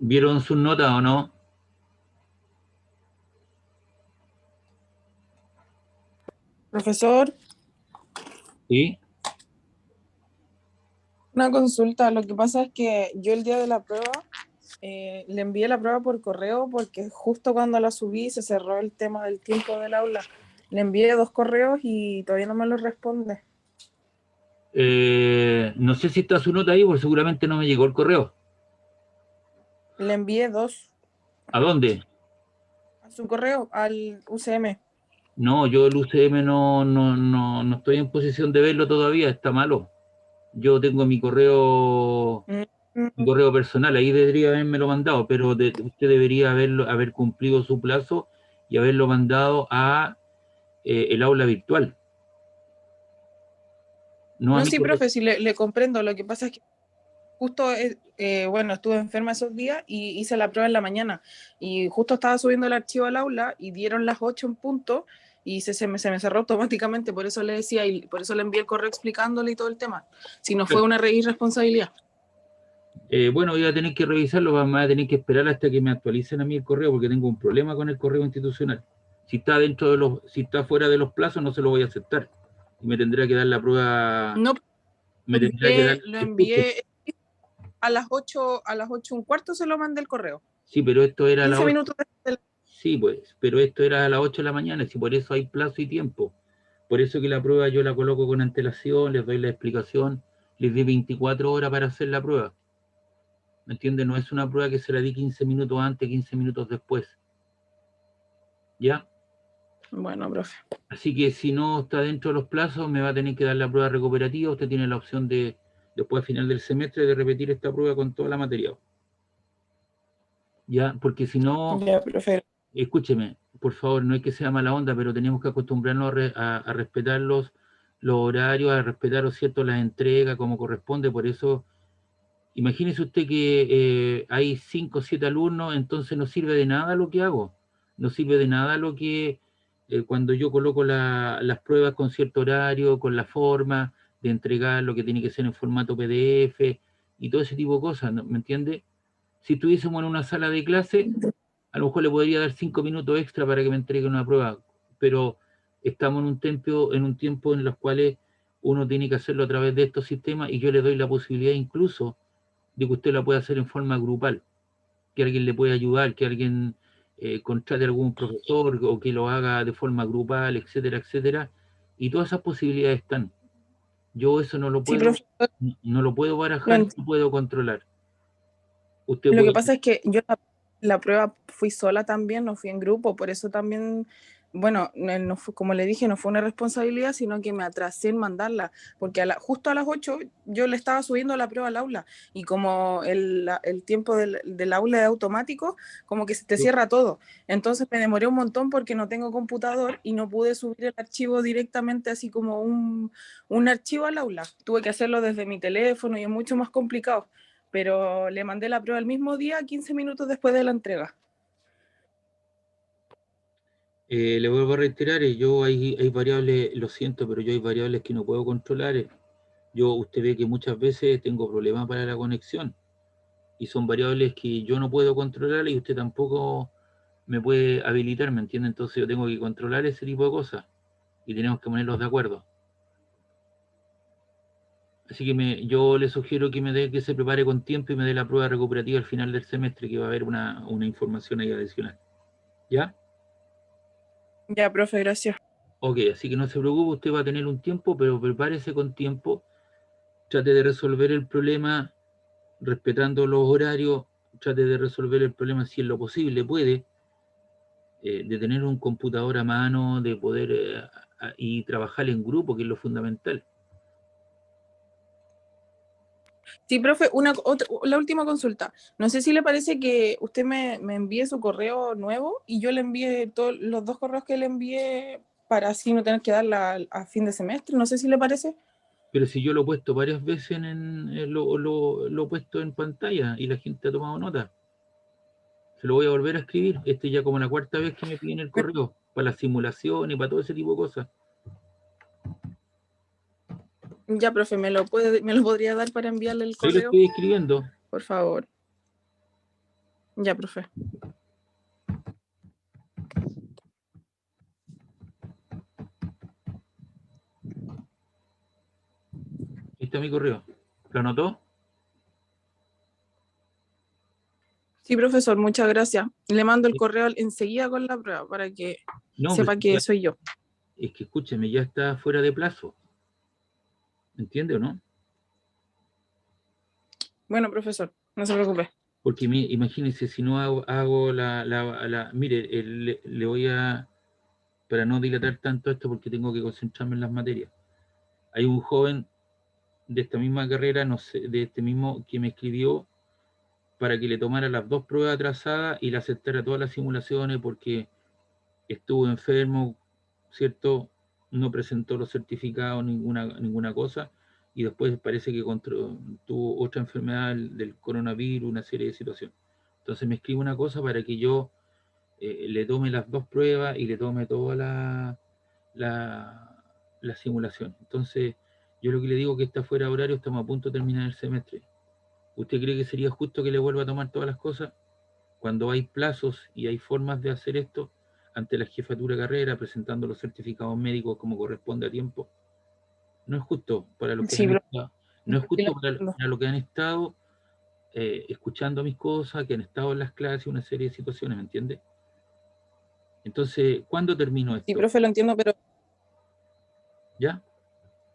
¿Vieron sus notas o no? Profesor, Sí. una consulta. Lo que pasa es que yo el día de la prueba le envié la prueba por correo porque justo cuando la subí se cerró el tema del tiempo del aula. Le envié 2 correos y todavía no me lo responde. No sé si está su nota ahí, porque seguramente no me llegó el correo. Le envié 2 ¿A dónde? a su correo, al UCM. No, yo el UCM no estoy en posición de verlo todavía, está malo. Yo tengo mi Mm, correo personal, ahí debería haberme lo mandado, pero usted debería haber cumplido su plazo y haberlo mandado a el aula virtual, no a No, mi sí, correo. profe, sí le comprendo. Lo que pasa es que justo, bueno, estuve enferma esos días y hice la prueba en la mañana. Y justo estaba subiendo el archivo al aula y dieron las 8 en punto y se me cerró automáticamente. Por eso le decía y por eso le envié el correo explicándole y todo el tema. Si no fue una irresponsabilidad. Bueno, voy a tener que revisarlo, vamos a tener que esperar hasta que me actualicen a mí el correo, porque tengo un problema con el correo institucional. Si está fuera de los plazos, no se lo voy a aceptar. Y me tendrá que dar la prueba, No, me tendrá que dar, lo escuche, envié a las 8 un cuarto se lo mandé el correo. sí, pero esto era a las 15 8. minutos después. Sí, pues, pero esto era a las 8 de la mañana, y por eso hay plazo y tiempo. Por eso que la prueba yo la coloco con antelación, les doy la explicación, les di 24 horas para hacer la prueba. ¿Me entiende? No es una prueba que se la di 15 minutos antes, 15 minutos después. ¿Ya? Bueno, profe. Así que si no está dentro de los plazos, me va a tener que dar la prueba recuperativa. Usted tiene la opción de, después al final del semestre, de repetir esta prueba con toda la materia. ¿Ya? Porque si no, Ya, profe. escúcheme, por favor, no es que sea mala onda, pero tenemos que acostumbrarnos a respetar los horarios, a respetar, ¿cierto?, las entregas como corresponde. Por eso, imagínese usted que hay 5 o 7 alumnos, entonces no sirve de nada lo que hago. No sirve de nada lo que cuando yo coloco las pruebas con cierto horario, con la forma de entregar lo que tiene que ser en formato PDF y todo ese tipo de cosas, ¿me entiende? Si estuviésemos en una sala de clase, a lo mejor le podría dar 5 minutos extra para que me entregue una prueba, pero estamos en un tiempo en los cuales uno tiene que hacerlo a través de estos sistemas y yo le doy la posibilidad incluso de que usted la pueda hacer en forma grupal, que alguien le pueda ayudar, que alguien contrate a algún profesor o que lo haga de forma grupal, etcétera, etcétera, y todas esas posibilidades están. Yo eso Sí, profe. no lo puedo Lo barajar, entiendo. no puedo controlar. Usted Lo que puede, pasa es que yo la prueba fui sola también, no fui en grupo, por eso también, bueno, no fue, como le dije, no fue una responsabilidad, sino que me atrasé en mandarla, porque justo a las 8 yo le estaba subiendo la prueba al aula y como el tiempo del aula es automático, como que se te cierra todo. Entonces me demoré un montón porque no tengo computador y no pude subir el archivo directamente así como un archivo al aula. Tuve que hacerlo desde mi teléfono y es mucho más complicado, pero le mandé la prueba el mismo día, 15 minutos después de la entrega. le vuelvo a reiterar, yo hay variables, lo siento, pero yo hay variables que no puedo controlar. Usted ve que muchas veces tengo problemas para la conexión y son variables que yo no puedo controlar y usted tampoco me puede habilitar, ¿me entiende? Entonces yo tengo que controlar ese tipo de cosas y tenemos que ponerlos de acuerdo. Así que yo le sugiero que se prepare con tiempo y me dé la prueba recuperativa al final del semestre, que va a haber una información ahí adicional. ¿Ya? Ya, profe, gracias. Ok, así que no se preocupe, usted va a tener un tiempo, pero prepárese con tiempo, trate de resolver el problema respetando los horarios, trate de resolver el problema si en lo posible puede, de tener un computador a mano, de poder y trabajar en grupo, que es lo fundamental. Sí, profe, la última consulta. No sé si le parece que usted me envíe su correo nuevo y yo le envíe todos los 2 correos que le envié para así no tener que darla a fin de semestre. No sé si le parece. Pero si yo lo he puesto varias veces lo he puesto en pantalla y la gente ha tomado nota. Se lo voy a volver a escribir. Este ya como la cuarta vez que me piden el correo, para la simulación y para todo ese tipo de cosas. Ya, profe, me lo podría dar para enviarle el Ahí lo correo, estoy escribiendo. por favor. Ya, profe. Ahí está mi correo. ¿Lo anotó? Sí, profesor, muchas gracias. Le mando el correo enseguida con la prueba para que No, pues sepa que soy yo. es que escúcheme, ya está fuera de plazo. ¿Entiende o no? Bueno, profesor, no se preocupe. Porque imagínese, si no hago mire, le voy a, para no dilatar tanto esto, porque tengo que concentrarme en las materias. Hay un joven de esta misma carrera, no sé, de este mismo, que me escribió para que le tomara las dos pruebas atrasadas y le aceptara todas las simulaciones porque estuvo enfermo, ¿cierto? No presentó los certificados, ninguna cosa, y después parece que tuvo otra enfermedad del coronavirus, una serie de situaciones. Entonces me escribe una cosa para que yo le tome las dos pruebas y le tome toda la simulación. Entonces, yo lo que le digo que está fuera de horario, estamos a punto de terminar el semestre. ¿Usted cree que sería justo que le vuelva a tomar todas las cosas? Cuando hay plazos y hay formas de hacer esto ante la jefatura de carrera, presentando los certificados médicos como corresponde a tiempo, no es justo para los que Sí, han profe. estado, no es Sí, lo justo entiendo. para los que han estado escuchando mis cosas, que han estado en las clases, una serie de situaciones, ¿me entiende? Entonces, ¿cuándo termino Sí, esto? profe, lo entiendo, pero ¿Ya?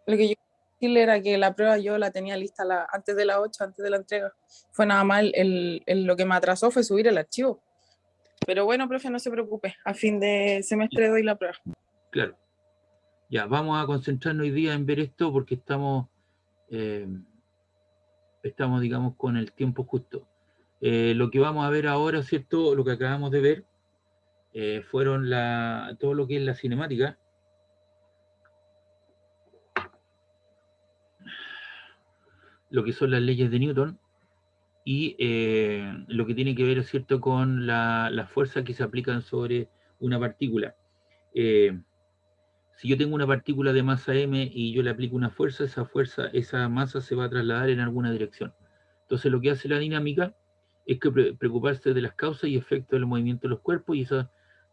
lo que yo quería decirle era que la prueba yo la tenía lista antes de las 8, antes de la entrega. Fue nada más lo que me atrasó fue subir el archivo. Pero bueno, profe, no se preocupe. A fin de semestre doy la prueba. Claro. Ya, vamos a concentrarnos hoy día en ver esto porque eh, digamos, con el tiempo justo. Lo que vamos a ver ahora, ¿cierto? Lo que acabamos de ver fueron todo lo que es la cinemática, lo que son las leyes de Newton y lo que tiene que ver, ¿cierto?, con las fuerzas que se aplican sobre una partícula. Eh, si yo tengo una partícula de masa m y yo le aplico una fuerza, esa masa se va a trasladar en alguna dirección. Entonces lo que hace la dinámica es que preocuparse de las causas y efectos del movimiento de los cuerpos, y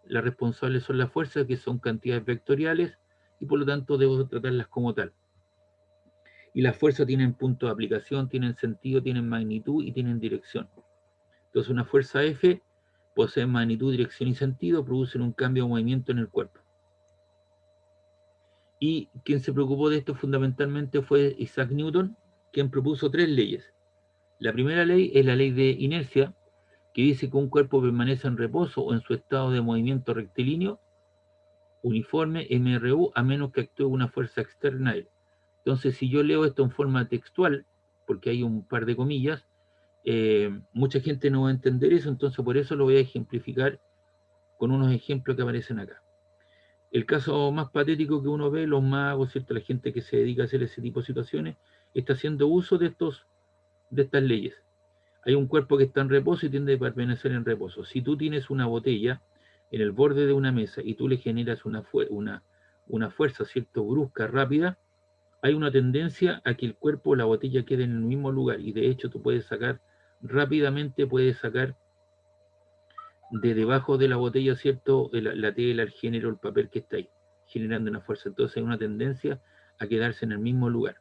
las responsables son las fuerzas, que son cantidades vectoriales, y por lo tanto debo tratarlas como tal. Y las fuerzas tienen punto de aplicación, tienen sentido, tienen magnitud y tienen dirección. Entonces una fuerza F posee magnitud, dirección y sentido, producen un cambio de movimiento en el cuerpo. Y quien se preocupó de esto fundamentalmente fue Isaac Newton, quien propuso tres leyes. La primera ley es la ley de inercia, que dice que un cuerpo permanece en reposo o en su estado de movimiento rectilíneo, uniforme, MRU, a menos que actúe una fuerza externa a él. Entonces, si yo leo esto en forma textual, porque hay un par de comillas, mucha gente no va a entender eso, entonces por eso lo voy a ejemplificar con unos ejemplos que aparecen acá. El caso más patético que uno ve, los magos, ¿cierto? La gente que se dedica a hacer ese tipo de situaciones, está haciendo uso de estas leyes. Hay un cuerpo que está en reposo y tiende a permanecer en reposo. Si tú tienes una botella en el borde de una mesa y tú le generas una fuerza, ¿cierto?, brusca, rápida, hay una tendencia a que el cuerpo o la botella quede en el mismo lugar, y de hecho tú puedes sacar rápidamente, de debajo de la botella, ¿cierto?, la tela, el género, el papel que está ahí, generando una fuerza. Entonces hay una tendencia a quedarse en el mismo lugar.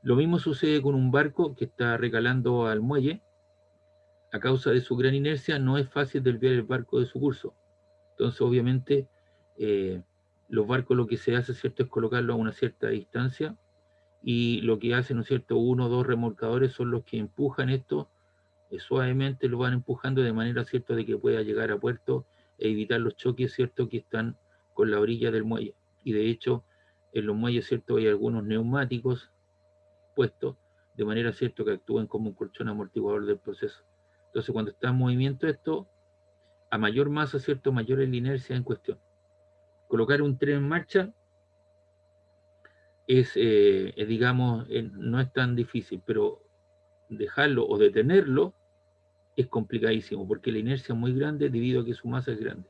Lo mismo sucede con un barco que está recalando al muelle. A causa de su gran inercia, no es fácil desviar el barco de su curso. Entonces, obviamente, eh, los barcos, lo que se hace, ¿cierto?, es colocarlo a una cierta distancia, y lo que hacen, ¿no es cierto?, uno o dos remolcadores son los que empujan esto, suavemente lo van empujando de manera, ¿cierto?, de que pueda llegar a puerto e evitar los choques, ¿cierto?, que están con la orilla del muelle. Y de hecho, en los muelles, ¿cierto?, hay algunos neumáticos puestos de manera, ¿cierto?, que actúen como un colchón amortiguador del proceso. Entonces, cuando está en movimiento esto, a mayor masa, ¿cierto?, mayor es la inercia en cuestión. Colocar un tren en marcha digamos, no es tan difícil, pero dejarlo o detenerlo es complicadísimo, porque la inercia es muy grande debido a que su masa es grande.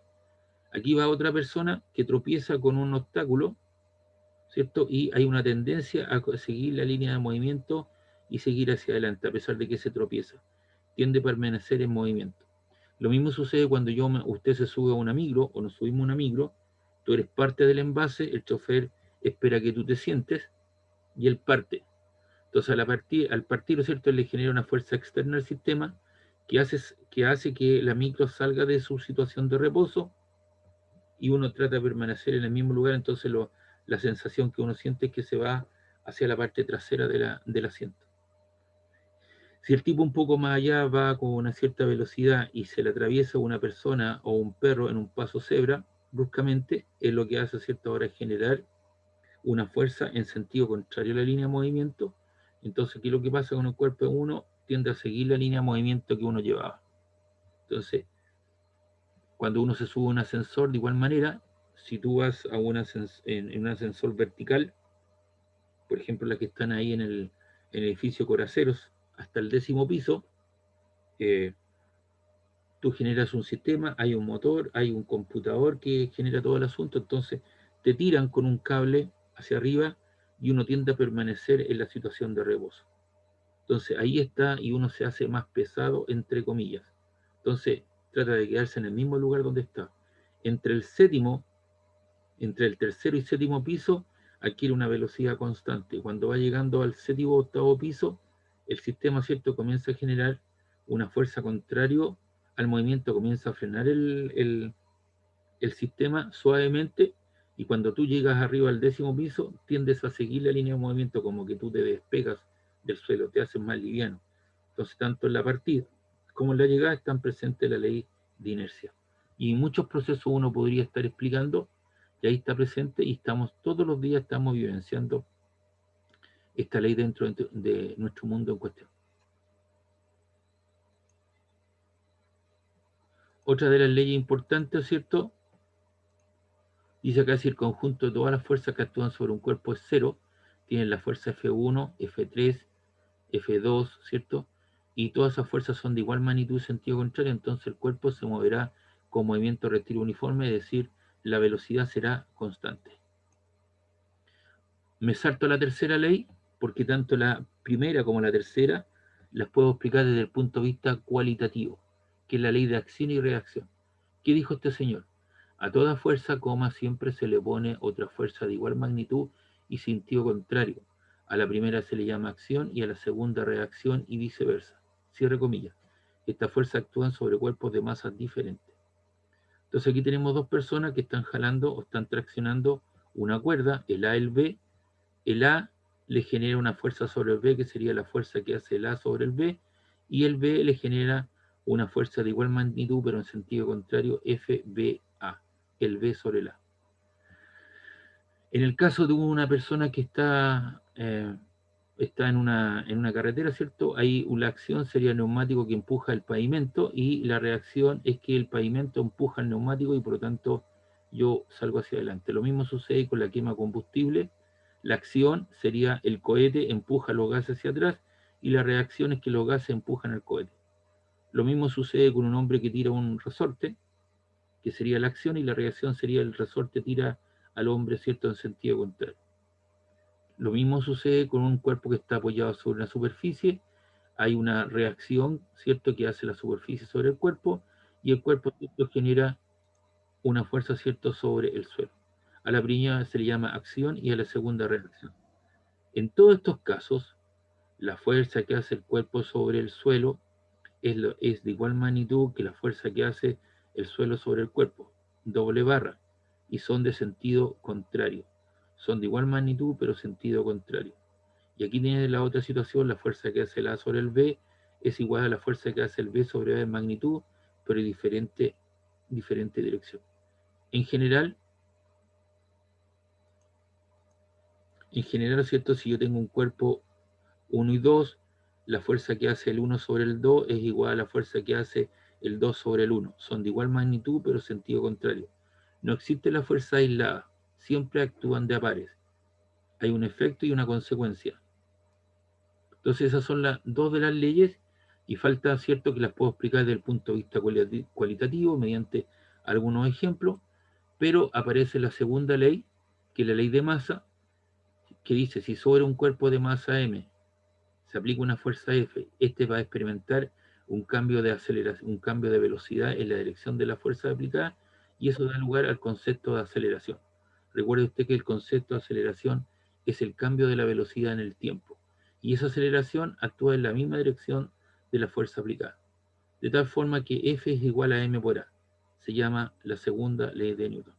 Aquí va otra persona que tropieza con un obstáculo, ¿cierto? Y hay una tendencia a seguir la línea de movimiento y seguir hacia adelante, a pesar de que se tropieza. Tiende a permanecer en movimiento. Lo mismo sucede cuando usted se sube a una micro o nos subimos a una micro, tú eres parte del envase, el chofer espera que tú te sientes y él parte. Entonces al partir, ¿no es cierto?, él le genera una fuerza externa al sistema que hace que la micro salga de su situación de reposo y uno trata de permanecer en el mismo lugar, entonces la sensación que uno siente es que se va hacia la parte trasera del asiento. Si el tipo un poco más allá va con una cierta velocidad y se le atraviesa una persona o un perro en un paso cebra, bruscamente, es lo que hace a cierta hora es generar una fuerza en sentido contrario a la línea de movimiento. Entonces, ¿qué es lo que pasa con el cuerpo de uno? Tiende a seguir la línea de movimiento que uno llevaba. Entonces, cuando uno se sube a un ascensor, de igual manera, si tú vas a en un ascensor vertical, por ejemplo, las que están ahí en el edificio Coraceros, hasta el 10.º piso, eh, tú generas un sistema, hay un motor, hay un computador que genera todo el asunto, entonces te tiran con un cable hacia arriba y uno tiende a permanecer en la situación de reposo. Entonces ahí está y uno se hace más pesado, entre comillas. Entonces trata de quedarse en el mismo lugar donde está. Entre el séptimo, entre el tercero y séptimo piso, adquiere una velocidad constante. Cuando va llegando al séptimo o octavo piso, el sistema, ¿cierto?, comienza a generar una fuerza contrario al movimiento, comienza a frenar el sistema suavemente, y cuando tú llegas arriba al 10.º piso, tiendes a seguir la línea de movimiento, como que tú te despegas del suelo, te haces más liviano. Entonces, tanto en la partida como en la llegada están presentes la ley de inercia. Y muchos procesos uno podría estar explicando, y ahí está presente, y todos los días estamos vivenciando esta ley dentro de nuestro mundo en cuestión. Otra de las leyes importantes, ¿cierto? Dice acá si el conjunto de todas las fuerzas que actúan sobre un cuerpo es cero, tienen la fuerza F1, F3, F2, ¿cierto? Y todas esas fuerzas son de igual magnitud y sentido contrario, entonces el cuerpo se moverá con movimiento rectilíneo uniforme, es decir, la velocidad será constante. Me salto a la tercera ley, porque tanto la primera como la tercera las puedo explicar desde el punto de vista cualitativo, que es la ley de acción y reacción. ¿Qué dijo este señor? A toda fuerza, siempre se le pone otra fuerza de igual magnitud y sentido contrario. A la primera se le llama acción y a la segunda reacción y viceversa. Cierre comillas. Estas fuerzas actúan sobre cuerpos de masas diferentes. Entonces aquí tenemos dos personas que están jalando o están traccionando una cuerda, el A y el B. El A le genera una fuerza sobre el B, que sería la fuerza que hace el A sobre el B, y el B le genera una fuerza de igual magnitud, pero en sentido contrario, FBA, el B sobre el A. En el caso de una persona que está en una carretera, ¿cierto? Ahí la acción sería el neumático que empuja el pavimento y la reacción es que el pavimento empuja el neumático y por lo tanto yo salgo hacia adelante. Lo mismo sucede con la quema de combustible. La acción sería el cohete empuja los gases hacia atrás y la reacción es que los gases empujan el cohete. Lo mismo sucede con un hombre que tira un resorte, que sería la acción, y la reacción sería el resorte tira al hombre, ¿cierto?, en sentido contrario. Lo mismo sucede con un cuerpo que está apoyado sobre una superficie. Hay una reacción, ¿cierto?, que hace la superficie sobre el cuerpo y el cuerpo, ¿cierto?, genera una fuerza, ¿cierto?, sobre el suelo. A la primera se le llama acción y a la segunda reacción. En todos estos casos, la fuerza que hace el cuerpo sobre el suelo es de igual magnitud que la fuerza que hace el suelo sobre el cuerpo, doble barra, y son de sentido contrario. Son de igual magnitud, pero sentido contrario. Y aquí tiene la otra situación, la fuerza que hace el A sobre el B es igual a la fuerza que hace el B sobre A en magnitud, pero en diferente dirección. En general, ¿cierto? Si yo tengo un cuerpo 1 y 2, la fuerza que hace el 1 sobre el 2 es igual a la fuerza que hace el 2 sobre el 1. Son de igual magnitud, pero sentido contrario. No existe la fuerza aislada, siempre actúan de a pares. Hay un efecto y una consecuencia. Entonces esas son las dos de las leyes y falta, ¿cierto?, que las puedo explicar desde el punto de vista cualitativo mediante algunos ejemplos, pero aparece la segunda ley, que es la ley de masa, que dice si sobre un cuerpo de masa M se aplica una fuerza F, este va a experimentar un cambio de aceleración, un cambio de velocidad en la dirección de la fuerza aplicada, y eso da lugar al concepto de aceleración. Recuerde usted que el concepto de aceleración es el cambio de la velocidad en el tiempo, y esa aceleración actúa en la misma dirección de la fuerza aplicada, de tal forma que F es igual a m por a. Se llama la segunda ley de Newton.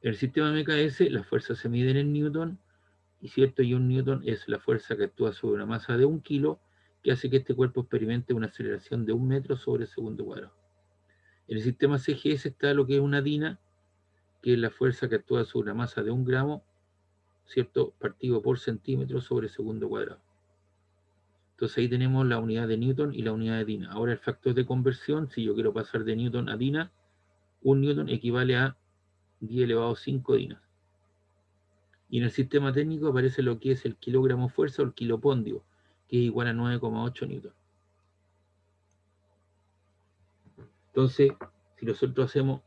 En el sistema MKS, las fuerzas se miden en Newton, y cierto, y un Newton es la fuerza que actúa sobre una masa de 1 kilo, que hace que este cuerpo experimente una aceleración de 1 metro sobre segundo cuadrado. En el sistema CGS está lo que es una DINA, que es la fuerza que actúa sobre una masa de 1 gramo, ¿cierto?, partido por centímetro sobre segundo cuadrado. Entonces ahí tenemos la unidad de Newton y la unidad de DINA. Ahora el factor de conversión, si yo quiero pasar de Newton a DINA, un Newton equivale a 10 elevado a 5 DINAs. Y en el sistema técnico aparece lo que es el kilogramo fuerza o el kilopondio, que es igual a 9,8 newton. Entonces, si nosotros hacemos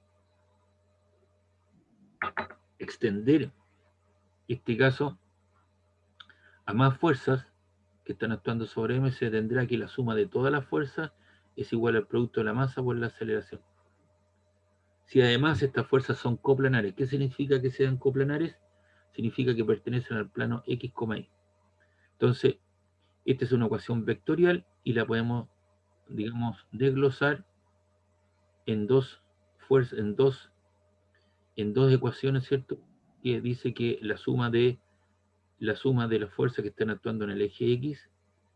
extender este caso a más fuerzas que están actuando sobre M, se tendrá que la suma de todas las fuerzas es igual al producto de la masa por la aceleración. Si además estas fuerzas son coplanares, ¿qué significa que sean coplanares? Significa que pertenecen al plano X, Y. Entonces, esta es una ecuación vectorial y la podemos, digamos, desglosar en dos fuerzas, en dos ecuaciones, ¿cierto? Que dice que la suma de las fuerzas que están actuando en el eje X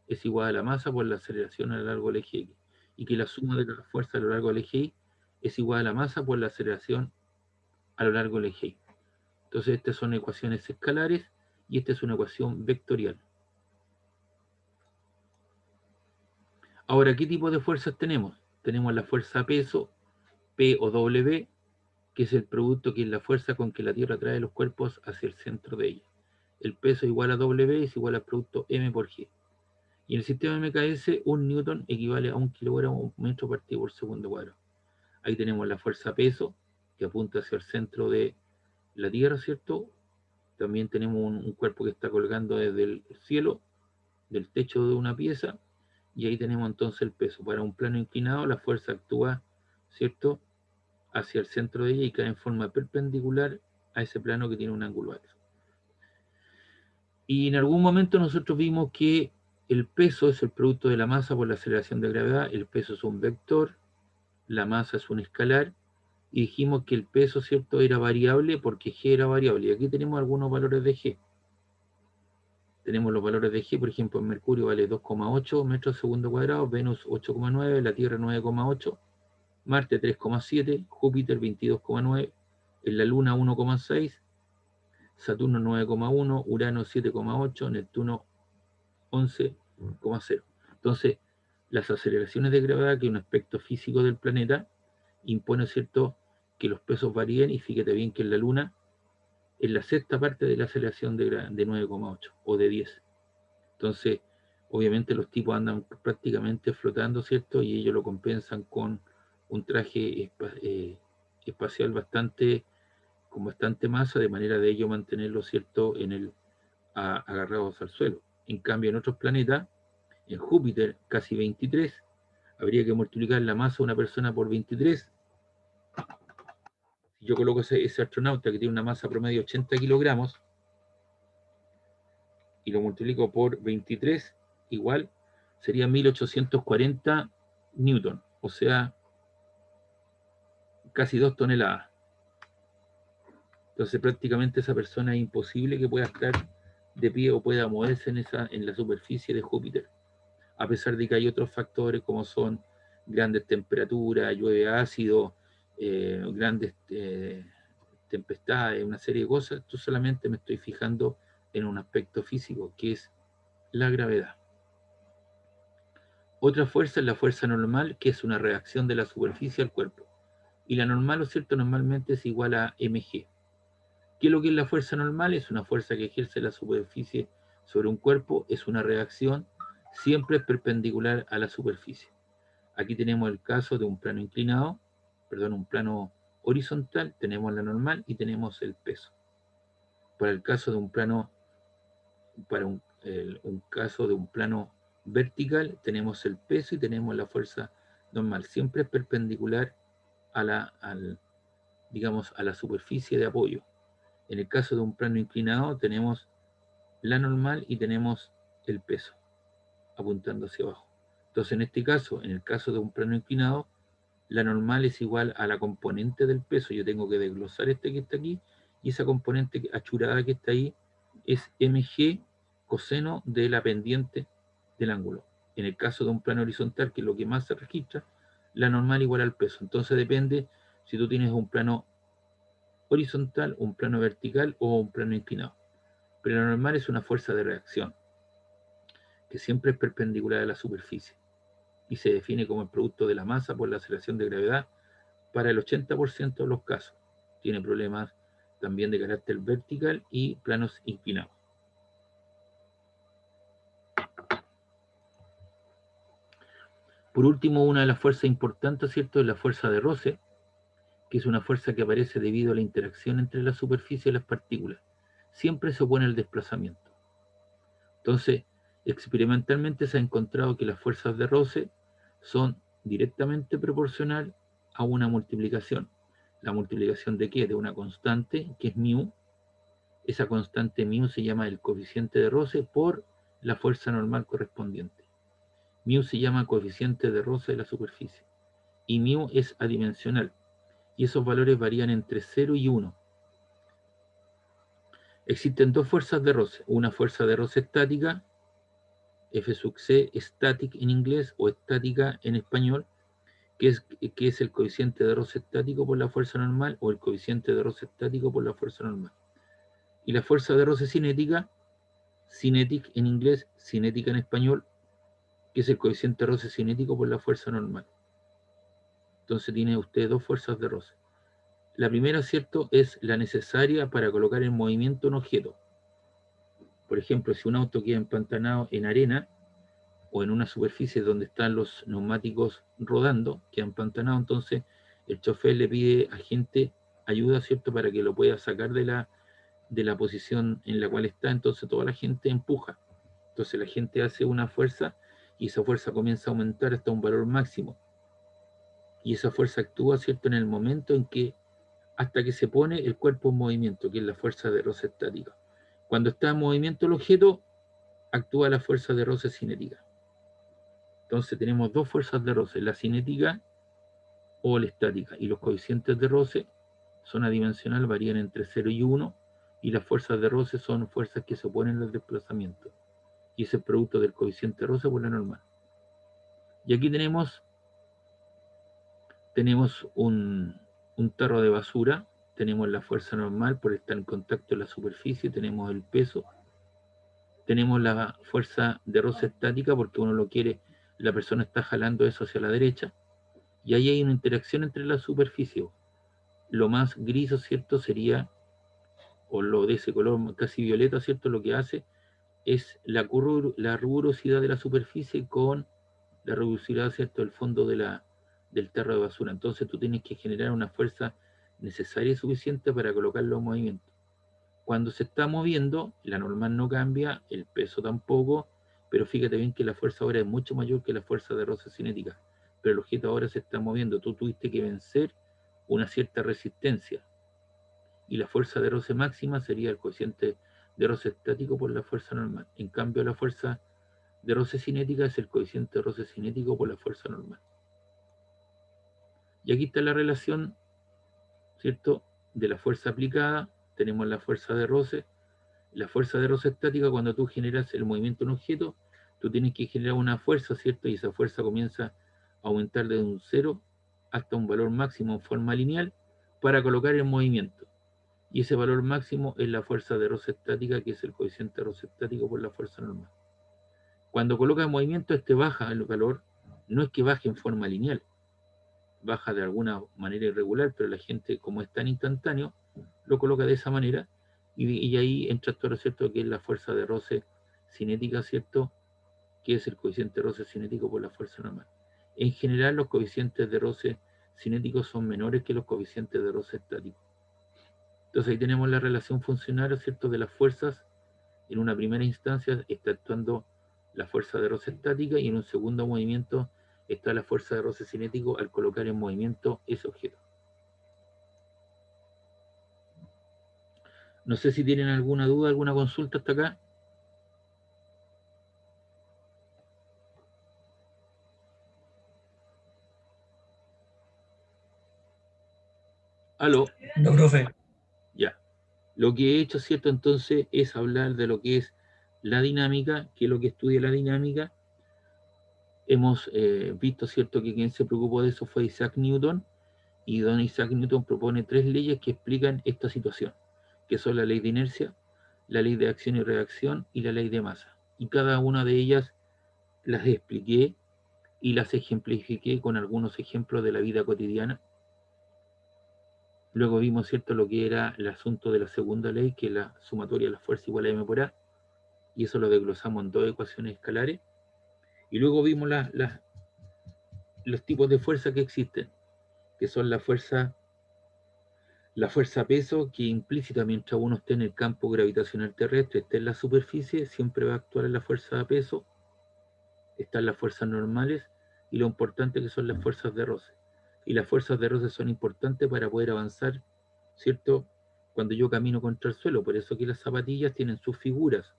es igual a la masa por la aceleración a lo largo del eje X, y que la suma de las fuerzas a lo largo del eje Y es igual a la masa por la aceleración a lo largo del eje Y. Entonces estas son ecuaciones escalares y esta es una ecuación vectorial. Ahora, ¿qué tipo de fuerzas tenemos? Tenemos la fuerza peso, P o W, que es el producto, que es la fuerza con que la Tierra trae los cuerpos hacia el centro de ella. El peso igual a W es igual al producto M por G. Y en el sistema MKS, un newton equivale a 1 kilogramo o metro partido por segundo cuadrado. Ahí tenemos la fuerza peso, que apunta hacia el centro de la Tierra, ¿cierto? También tenemos un cuerpo que está colgando desde el cielo, del techo de una pieza, y ahí tenemos entonces el peso. Para un plano inclinado, la fuerza actúa, ¿cierto?, hacia el centro de ella y cae en forma perpendicular a ese plano que tiene un ángulo alto. Y en algún momento nosotros vimos que el peso es el producto de la masa por la aceleración de gravedad, el peso es un vector, la masa es un escalar, y dijimos que el peso, ¿cierto?, era variable porque G era variable. Y aquí tenemos algunos valores de G. Tenemos los valores de G, por ejemplo, en Mercurio vale 2,8 metros segundo cuadrado, Venus 8,9, la Tierra 9,8, Marte 3,7, Júpiter 22,9, en la Luna 1,6, Saturno 9,1, Urano 7,8, Neptuno 11,0. Entonces, las aceleraciones de gravedad, que es un aspecto físico del planeta, impone, ¿cierto?, que los pesos varíen, y fíjate bien que en la Luna es la sexta parte de la aceleración de 9,8 o de 10. Entonces, obviamente los tipos andan prácticamente flotando, ¿cierto? Y ellos lo compensan con un traje espacial con bastante masa, de manera de ello mantenerlo, ¿cierto?, agarrados al suelo. En cambio, en otros planetas, en Júpiter, casi 23, habría que multiplicar la masa de una persona por 23. Si yo coloco ese astronauta que tiene una masa promedio de 80 kilogramos y lo multiplico por 23, igual sería 1840 newton, o sea, casi 2 toneladas. Entonces prácticamente esa persona es imposible que pueda estar de pie o pueda moverse en la superficie de Júpiter, a pesar de que hay otros factores como son grandes temperaturas, llueve ácido, grandes tempestades, una serie de cosas. Yo solamente me estoy fijando en un aspecto físico, que es la gravedad. Otra fuerza es la fuerza normal, que es una reacción de la superficie al cuerpo. Y la normal, ¿no es cierto?, normalmente es igual a mg. ¿Qué es lo que es la fuerza normal? Es una fuerza que ejerce la superficie sobre un cuerpo, es una reacción, siempre perpendicular a la superficie. Aquí tenemos el caso de un plano inclinado, perdón, un plano horizontal, tenemos la normal y tenemos el peso. Para el caso de un plano, para un caso de un plano vertical, tenemos el peso y tenemos la fuerza normal. Siempre es perpendicular a digamos, a la superficie de apoyo. En el caso de un plano inclinado tenemos la normal y tenemos el peso apuntando hacia abajo. Entonces, en este caso, en el caso de un plano inclinado, la normal es igual a la componente del peso. Yo tengo que desglosar este que está aquí y esa componente achurada que está ahí es mg coseno de la pendiente del ángulo. En el caso de un plano horizontal, que es lo que más se registra, la normal igual al peso. Entonces depende si tú tienes un plano horizontal, un plano vertical o un plano inclinado. Pero la normal es una fuerza de reacción que siempre es perpendicular a la superficie y se define como el producto de la masa por la aceleración de gravedad para el 80% de los casos. Tiene problemas también de carácter vertical y planos inclinados. Por último, una de las fuerzas importantes, ¿cierto?, es la fuerza de roce, que es una fuerza que aparece debido a la interacción entre la superficie y las partículas. Siempre se opone al desplazamiento. Entonces, experimentalmente se ha encontrado que las fuerzas de roce son directamente proporcional a una multiplicación. ¿La multiplicación de qué? De una constante, que es μ. Esa constante μ se llama el coeficiente de roce por la fuerza normal correspondiente. μ se llama coeficiente de roce de la superficie. Y μ es adimensional. Y esos valores varían entre 0 y 1. Existen dos fuerzas de roce. Una fuerza de roce estática, F sub C, static en inglés o estática en español, que es el coeficiente de roce estático por la fuerza normal o el coeficiente de roce estático por la fuerza normal. Y la fuerza de roce cinética, cinetic en inglés, cinética en español, que es el coeficiente de roce cinético por la fuerza normal. Entonces tiene usted dos fuerzas de roce. La primera, ¿cierto?, es la necesaria para colocar en movimiento un objeto. Por ejemplo, si un auto queda empantanado en arena o en una superficie donde están los neumáticos rodando, queda empantanado, entonces el chofer le pide a gente ayuda, ¿cierto?, para que lo pueda sacar de la posición en la cual está. Entonces toda la gente empuja. Entonces la gente hace una fuerza y esa fuerza comienza a aumentar hasta un valor máximo. Y esa fuerza actúa, ¿cierto?, en el momento en que, hasta que se pone el cuerpo en movimiento, que es la fuerza de roce estática. Cuando está en movimiento el objeto, actúa la fuerza de roce cinética. Entonces tenemos dos fuerzas de roce, la cinética o la estática, y los coeficientes de roce son adimensional, varían entre 0 y 1, y las fuerzas de roce son fuerzas que se oponen al desplazamiento, y es el producto del coeficiente de roce por la normal. Y aquí tenemos un tarro de basura, tenemos la fuerza normal por estar en contacto en la superficie, tenemos el peso, tenemos la fuerza de roce estática porque uno lo quiere, la persona está jalando eso hacia la derecha, y ahí hay una interacción entre la superficie. Lo más gris, ¿cierto?, sería, o lo de ese color casi violeta, ¿cierto?, lo que hace es la rigurosidad de la superficie con la rigurosidad, ¿cierto?, del fondo del tarro de basura. Entonces tú tienes que generar una fuerza necesaria y suficiente para colocarlo en movimiento. Cuando se está moviendo, la normal no cambia, el peso tampoco, pero fíjate bien que la fuerza ahora es mucho mayor que la fuerza de roce cinética. Pero el objeto ahora se está moviendo, tú tuviste que vencer una cierta resistencia. Y la fuerza de roce máxima sería el coeficiente de roce estático por la fuerza normal. En cambio, la fuerza de roce cinética es el coeficiente de roce cinético por la fuerza normal. Y aquí está la relación, ¿cierto?, de la fuerza aplicada. Tenemos la fuerza de roce. La fuerza de roce estática, cuando tú generas el movimiento de un objeto, tú tienes que generar una fuerza, ¿cierto? Y esa fuerza comienza a aumentar desde un 0 hasta un valor máximo en forma lineal para colocar en movimiento. Y ese valor máximo es la fuerza de roce estática, que es el coeficiente de roce estático por la fuerza normal. Cuando coloca en movimiento, este baja el valor, no es que baje en forma lineal, baja de alguna manera irregular, pero la gente, como es tan instantáneo, lo coloca de esa manera, y ahí entra todo, ¿cierto?, que es la fuerza de roce cinética, ¿cierto?, que es el coeficiente de roce cinético por la fuerza normal. En general, los coeficientes de roce cinéticos son menores que los coeficientes de roce estático. Entonces ahí tenemos la relación funcional, ¿cierto?, de las fuerzas. En una primera instancia está actuando la fuerza de roce estática, y en un segundo movimiento está la fuerza de roce cinético al colocar en movimiento ese objeto. No sé si tienen alguna duda, alguna consulta hasta acá. Aló. No, profe. Ya. Lo que he hecho, ¿cierto? Entonces es hablar de lo que es la dinámica, que es lo que estudia la dinámica. Hemos visto, ¿cierto?, que quien se preocupó de eso fue Isaac Newton, y don Isaac Newton propone 3 leyes que explican esta situación, que son la ley de inercia, la ley de acción y reacción y la ley de masa. Y cada una de ellas las expliqué y las ejemplifiqué con algunos ejemplos de la vida cotidiana. Luego vimos, ¿cierto?, lo que era el asunto de la segunda ley, que es la sumatoria de la fuerza igual a m por a, y eso lo desglosamos en 2 ecuaciones escalares. Y luego vimos los tipos de fuerza que existen, que son la fuerza peso, que implícita mientras uno esté en el campo gravitacional terrestre, esté en la superficie, siempre va a actuar en la fuerza peso. Están las fuerzas normales y lo importante que son las fuerzas de roce. Y las fuerzas de roce son importantes para poder avanzar, ¿cierto?, cuando yo camino contra el suelo. Por eso que las zapatillas tienen sus figuras.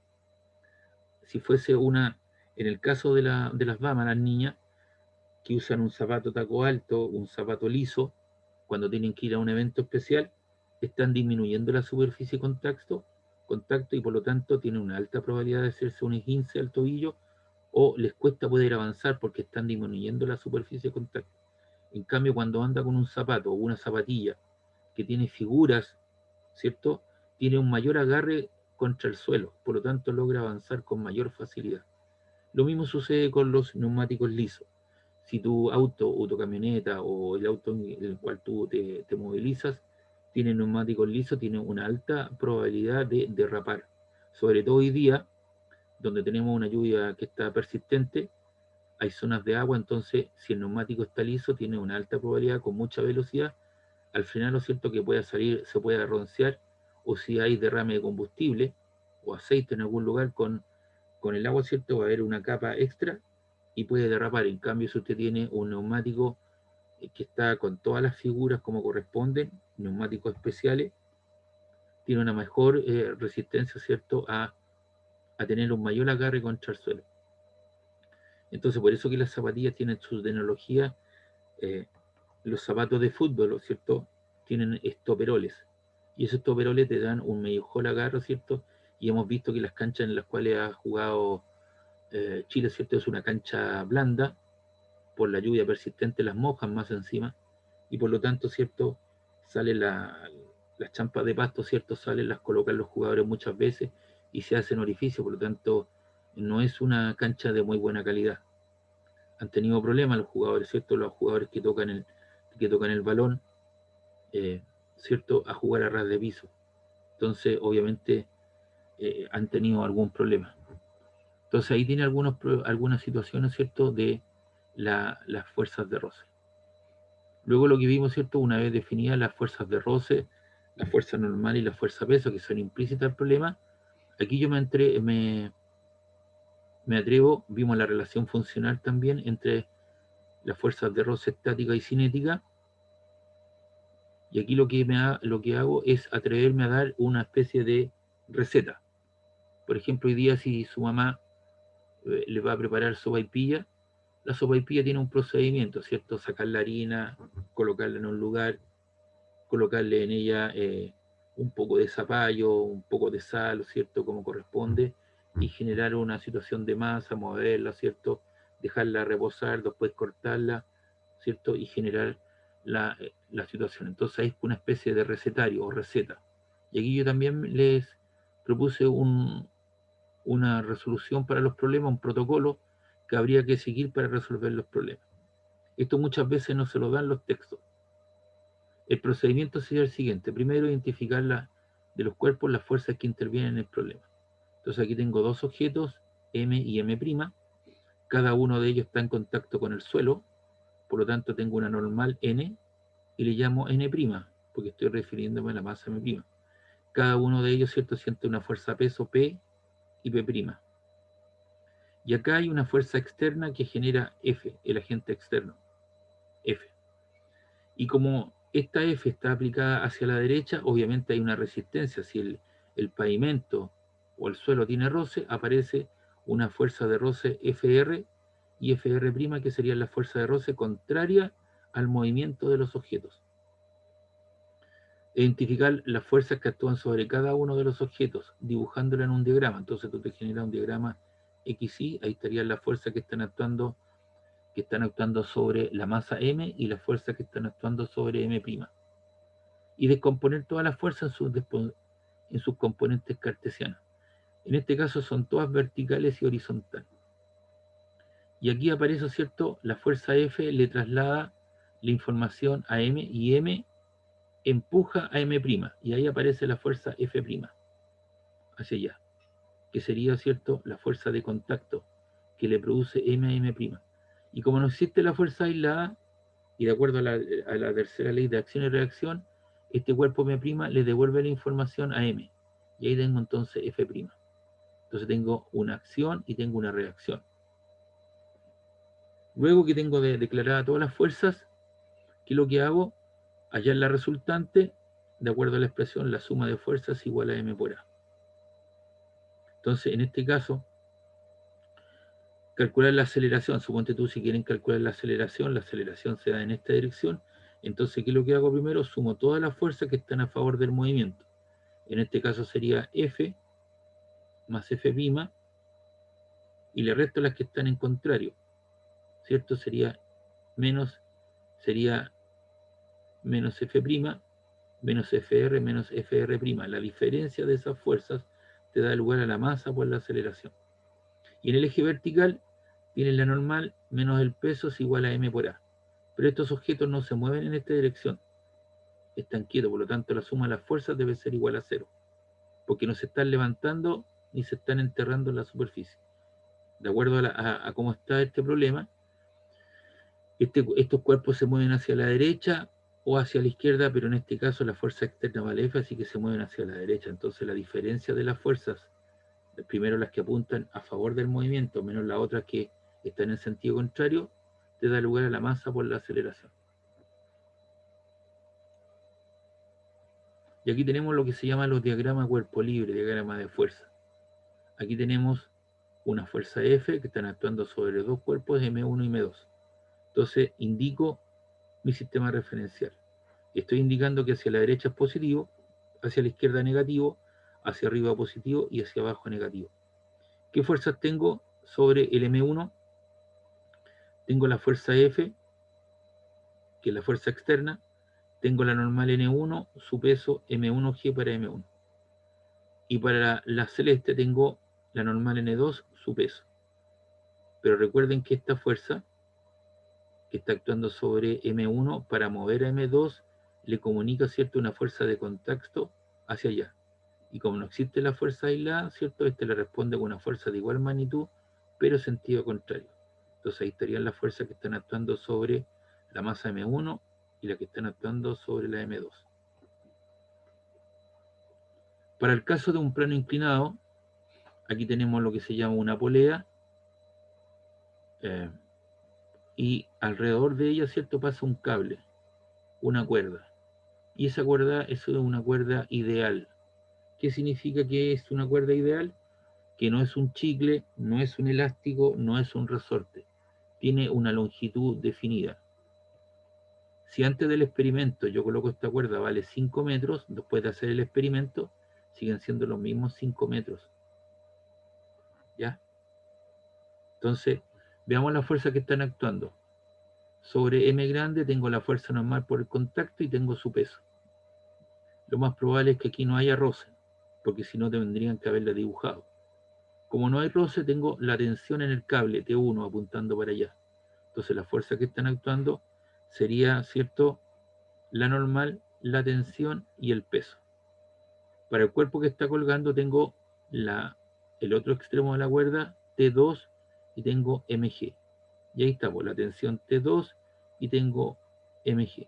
Si fuese en el caso de las damas, las niñas, que usan un zapato taco alto, un zapato liso, cuando tienen que ir a un evento especial, están disminuyendo la superficie de contacto, y por lo tanto tienen una alta probabilidad de hacerse un esguince al tobillo, o les cuesta poder avanzar porque están disminuyendo la superficie de contacto. En cambio, cuando anda con un zapato o una zapatilla que tiene figuras, ¿cierto?, tiene un mayor agarre contra el suelo, por lo tanto logra avanzar con mayor facilidad. Lo mismo sucede con los neumáticos lisos. Si tu auto o tu camioneta o el auto en el cual tú te movilizas tiene neumáticos lisos, tiene una alta probabilidad de derrapar. Sobre todo hoy día, donde tenemos una lluvia que está persistente, hay zonas de agua, entonces si el neumático está liso, tiene una alta probabilidad con mucha velocidad. Al frenar, lo cierto que pueda salir, se puede arronciar, o si hay derrame de combustible o aceite en algún lugar con el agua, ¿cierto?, va a haber una capa extra y puede derrapar. En cambio, si usted tiene un neumático que está con todas las figuras como corresponden, neumáticos especiales, tiene una mejor resistencia, ¿cierto?, a tener un mayor agarre contra el suelo. Entonces, por eso que las zapatillas tienen su tecnología. Los zapatos de fútbol, ¿cierto?, tienen estoperoles, y esos estoperoles te dan un mejor agarre, ¿cierto? Y hemos visto que las canchas en las cuales ha jugado Chile, ¿cierto?, es una cancha blanda, por la lluvia persistente las mojan más encima, y por lo tanto, ¿cierto?, salen las champas de pasto, ¿cierto?, las colocan los jugadores muchas veces y se hacen orificios, por lo tanto no es una cancha de muy buena calidad. Han tenido problemas los jugadores, ¿cierto?, los jugadores que tocan el balón, ¿cierto?, a jugar a ras de piso. Entonces, obviamente, han tenido algún problema. Entonces ahí tiene algunas situaciones, ¿cierto?, de las fuerzas de roce. Luego lo que vimos, ¿cierto?, una vez definidas las fuerzas de roce, la fuerza normal y la fuerza peso, que son implícitas al problema, aquí yo me atrevo, vimos la relación funcional también entre las fuerzas de roce estática y cinética, y aquí lo que hago es atreverme a dar una especie de receta. Por ejemplo, hoy día si su mamá le va a preparar sopaipilla, la sopaipilla tiene un procedimiento, ¿cierto? Sacar la harina, colocarla en un lugar, colocarle en ella un poco de zapallo, un poco de sal, ¿cierto?, como corresponde, y generar una situación de masa, moverla, ¿cierto?, dejarla reposar, después cortarla, ¿cierto?, y generar la situación. Entonces es una especie de recetario o receta. Y aquí yo también les propuse una resolución para los problemas, un protocolo que habría que seguir para resolver los problemas. Esto muchas veces no se lo dan los textos. El procedimiento sería el siguiente. Primero, identificar de los cuerpos las fuerzas que intervienen en el problema. Entonces aquí tengo dos objetos, M y M'. Cada uno de ellos está en contacto con el suelo, por lo tanto tengo una normal N y le llamo N', porque estoy refiriéndome a la masa M'. Cada uno de ellos, ¿cierto?, siente una fuerza peso P y P'. Y acá hay una fuerza externa que genera F, el agente externo, F. Y como esta F está aplicada hacia la derecha, obviamente hay una resistencia. Si el pavimento o el suelo tiene roce, aparece una fuerza de roce FR y FR', que sería la fuerza de roce contraria al movimiento de los objetos. Identificar las fuerzas que actúan sobre cada uno de los objetos, dibujándolo en un diagrama. Entonces tú te generas un diagrama XY, ahí estarían las fuerzas que están actuando sobre la masa M y las fuerzas que están actuando sobre M'. Y descomponer todas las fuerzas en sus componentes cartesianos. En este caso son todas verticales y horizontales. Y aquí aparece, ¿cierto? La fuerza F le traslada la información a M y M empuja a M'. Y ahí aparece la fuerza F' hacia allá, que sería, ¿cierto?, la fuerza de contacto que le produce M a M'. Y como no existe la fuerza aislada, y de acuerdo a la tercera ley de acción y reacción, este cuerpo M' le devuelve la información a M. Y ahí tengo entonces F'. Entonces tengo una acción y tengo una reacción. Luego que tengo declaradas todas las fuerzas, ¿qué es lo que hago? Hallar la resultante, de acuerdo a la expresión, la suma de fuerzas igual a M por A. Entonces, en este caso, calcular la aceleración. Suponte tú, si quieren calcular la aceleración se da en esta dirección. Entonces, ¿qué es lo que hago primero? Sumo todas las fuerzas que están a favor del movimiento. En este caso sería F más F', y le resto las que están en contrario, ¿cierto? Sería menos F', menos FR, menos FR'. La diferencia de esas fuerzas te da lugar a la masa por la aceleración. Y en el eje vertical tienes la normal menos el peso es igual a M por A. Pero estos objetos no se mueven en esta dirección, están quietos, por lo tanto la suma de las fuerzas debe ser igual a cero, porque no se están levantando ni se están enterrando en la superficie. De acuerdo a cómo está este problema, estos cuerpos se mueven hacia la derecha o hacia la izquierda, pero en este caso la fuerza externa vale F, así que se mueven hacia la derecha. Entonces la diferencia de las fuerzas, primero las que apuntan a favor del movimiento, menos las otras que están en sentido contrario, te da lugar a la masa por la aceleración. Y aquí tenemos lo que se llama los diagramas cuerpo libre, diagrama de fuerza. Aquí tenemos una fuerza F que están actuando sobre dos cuerpos M1 y M2. Entonces indico mi sistema referencial. Estoy indicando que hacia la derecha es positivo, hacia la izquierda negativo, hacia arriba positivo y hacia abajo negativo. ¿Qué fuerzas tengo sobre el M1? Tengo la fuerza F, que es la fuerza externa. Tengo la normal N1, su peso M1G para M1. Y para la celeste tengo la normal N2, su peso. Pero recuerden que esta fuerza que está actuando sobre M1 para mover a M2 le comunica, ¿cierto?, una fuerza de contacto hacia allá. Y como no existe la fuerza aislada, ¿cierto?, este le responde con una fuerza de igual magnitud, pero sentido contrario. Entonces ahí estarían las fuerzas que están actuando sobre la masa M1 y las que están actuando sobre la M2. Para el caso de un plano inclinado, aquí tenemos lo que se llama una polea, y alrededor de ella, ¿cierto?, pasa un cable, una cuerda. Y esa cuerda es una cuerda ideal. ¿Qué significa que es una cuerda ideal? Que no es un chicle, no es un elástico, no es un resorte. Tiene una longitud definida. Si antes del experimento yo coloco esta cuerda vale 5 metros, después de hacer el experimento, siguen siendo los mismos 5 metros. ¿Ya? Entonces, veamos la fuerza que están actuando. Sobre M grande tengo la fuerza normal por el contacto y tengo su peso. Lo más probable es que aquí no haya roce, porque si no tendrían que haberla dibujado. Como no hay roce, tengo la tensión en el cable T1 apuntando para allá. Entonces las fuerzas que están actuando sería, ¿cierto?, la normal, la tensión y el peso. Para el cuerpo que está colgando tengo el otro extremo de la cuerda, T2, y tengo MG. Y ahí está, pues, la tensión T2 y tengo MG.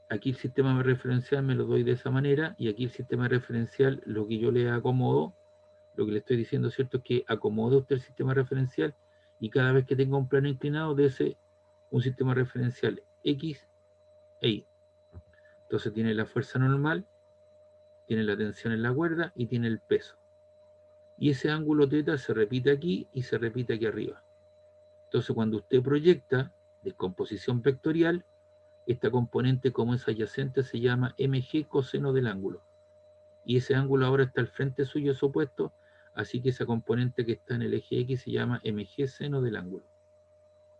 Aquí el sistema referencial me lo doy de esa manera, y aquí el sistema referencial, lo que yo le acomodo Lo que le estoy diciendo, ¿cierto?, es que acomode usted el sistema referencial y cada vez que tenga un plano inclinado, dese un sistema referencial X e Y. Entonces tiene la fuerza normal, tiene la tensión en la cuerda y tiene el peso. Y ese ángulo θ se repite aquí y se repite aquí arriba. Entonces cuando usted proyecta descomposición vectorial, esta componente como es adyacente se llama mg coseno del ángulo. Y ese ángulo ahora está al frente suyo, es opuesto, así que esa componente que está en el eje X se llama mg seno del ángulo.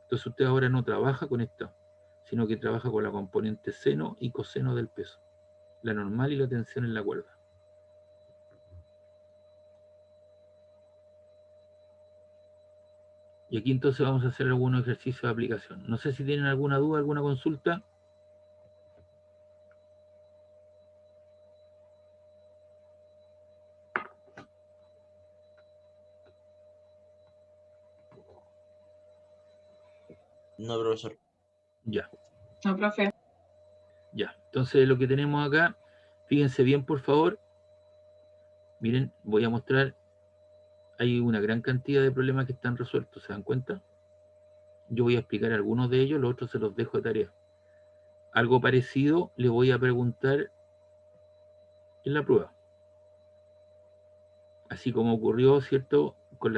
Entonces usted ahora no trabaja con esto, sino que trabaja con la componente seno y coseno del peso, la normal y la tensión en la cuerda. Y aquí entonces vamos a hacer algunos ejercicios de aplicación. No sé si tienen alguna duda, alguna consulta. No, profesor. Ya. No, profe. Ya. Entonces lo que tenemos acá, fíjense bien por favor. Miren, voy a mostrar, hay una gran cantidad de problemas que están resueltos, ¿se dan cuenta? Yo voy a explicar algunos de ellos, los otros se los dejo de tarea. Algo parecido le voy a preguntar en la prueba. Así como ocurrió, ¿cierto?, con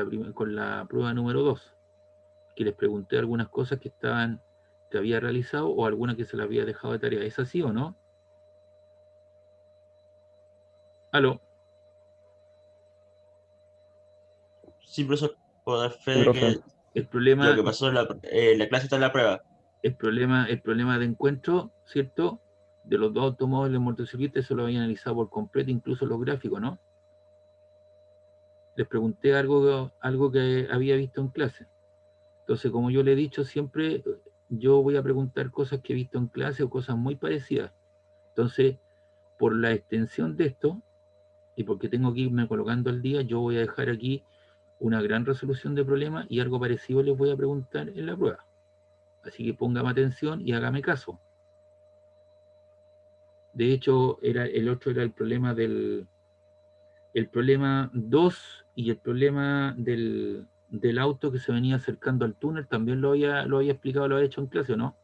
la prueba número 2, que les pregunté algunas cosas que había realizado o algunas que se las había dejado de tarea. ¿Es así o no? ¿Aló? Sí, profesor. Puedo dar fe Sí, de profe. que El lo problema, que pasó en la clase está en la prueba. el problema de encuentro, ¿cierto?, de los dos automóviles motociclistas, eso lo había analizado por completo, incluso los gráficos, ¿no? Les pregunté algo que había visto en clase. Entonces, como yo le he dicho siempre, yo voy a preguntar cosas que he visto en clase o cosas muy parecidas. Entonces, por la extensión de esto, y porque tengo que irme colocando al día, yo voy a dejar aquí una gran resolución de problemas y algo parecido les voy a preguntar en la prueba. Así que póngame atención y hágame caso. De hecho, el otro era el problema 2 y el problema del auto que se venía acercando al túnel, también lo había explicado, lo había hecho en clase, ¿o no?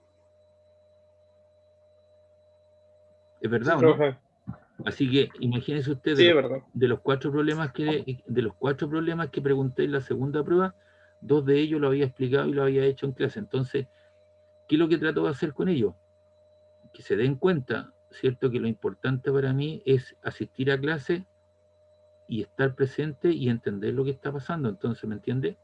¿Es Sí, verdad o no? profe. Así que imagínense ustedes, Sí, es verdad. de los cuatro problemas que pregunté en la segunda prueba, dos de ellos lo había explicado y lo había hecho en clase. Entonces, ¿qué es lo que trato de hacer con ellos? Que se den cuenta, ¿cierto?, que lo importante para mí es asistir a clase y estar presente y entender lo que está pasando. Entonces, ¿me entiendes?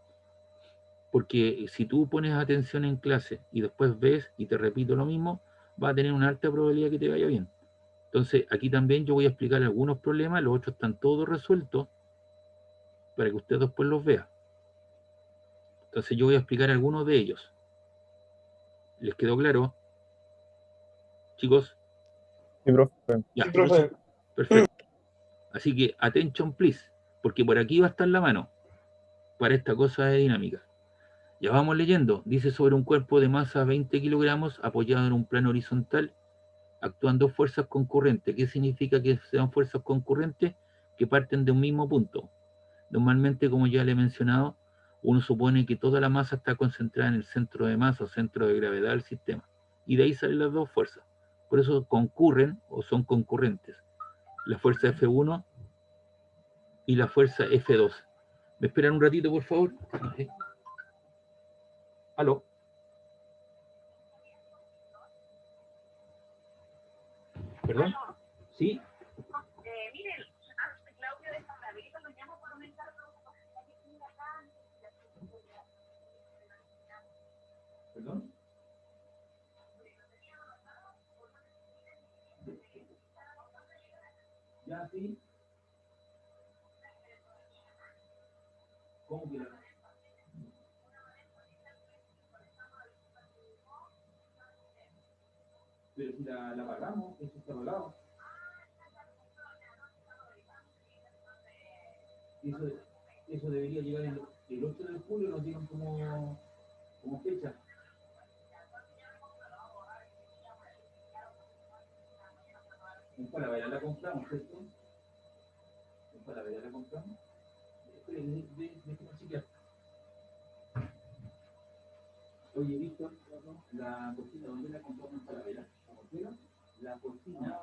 Porque si tú pones atención en clase y después ves y te repito lo mismo, va a tener una alta probabilidad que te vaya bien. Entonces, aquí también yo voy a explicar algunos problemas, los otros están todos resueltos para que usted después los vea. Entonces, yo voy a explicar algunos de ellos. ¿Les quedó claro, chicos? Sí, profe. Ya, Sí, Sí, profesor. profe. perfecto. Así que, attention please, porque por aquí va a estar la mano para esta cosa de dinámica. Ya vamos leyendo. Dice sobre un cuerpo de masa 20 kilogramos apoyado en un plano horizontal, actúan dos fuerzas concurrentes. ¿Qué significa que sean fuerzas concurrentes? Que parten de un mismo punto. Normalmente, como ya le he mencionado, uno supone que toda la masa está concentrada en el centro de masa o centro de gravedad del sistema. Y de ahí salen las dos fuerzas. Por eso concurren o son concurrentes. La fuerza F1 y la fuerza F2. ¿Me esperan un ratito, por favor? ¿Sí? ¿Aló? ¿Perdón? ¿Sí? ¿Perdón? ¿Ya sí? ¿Cómo que la... Pero si la apagamos, eso está volado. Eso, eso debería llegar el 8 de julio, nos dieron como fecha. En Palavera la compramos, ¿cierto? En Palavera la compramos. Oye, Víctor, la cocina, ¿dónde la compramos para ver? La cocina,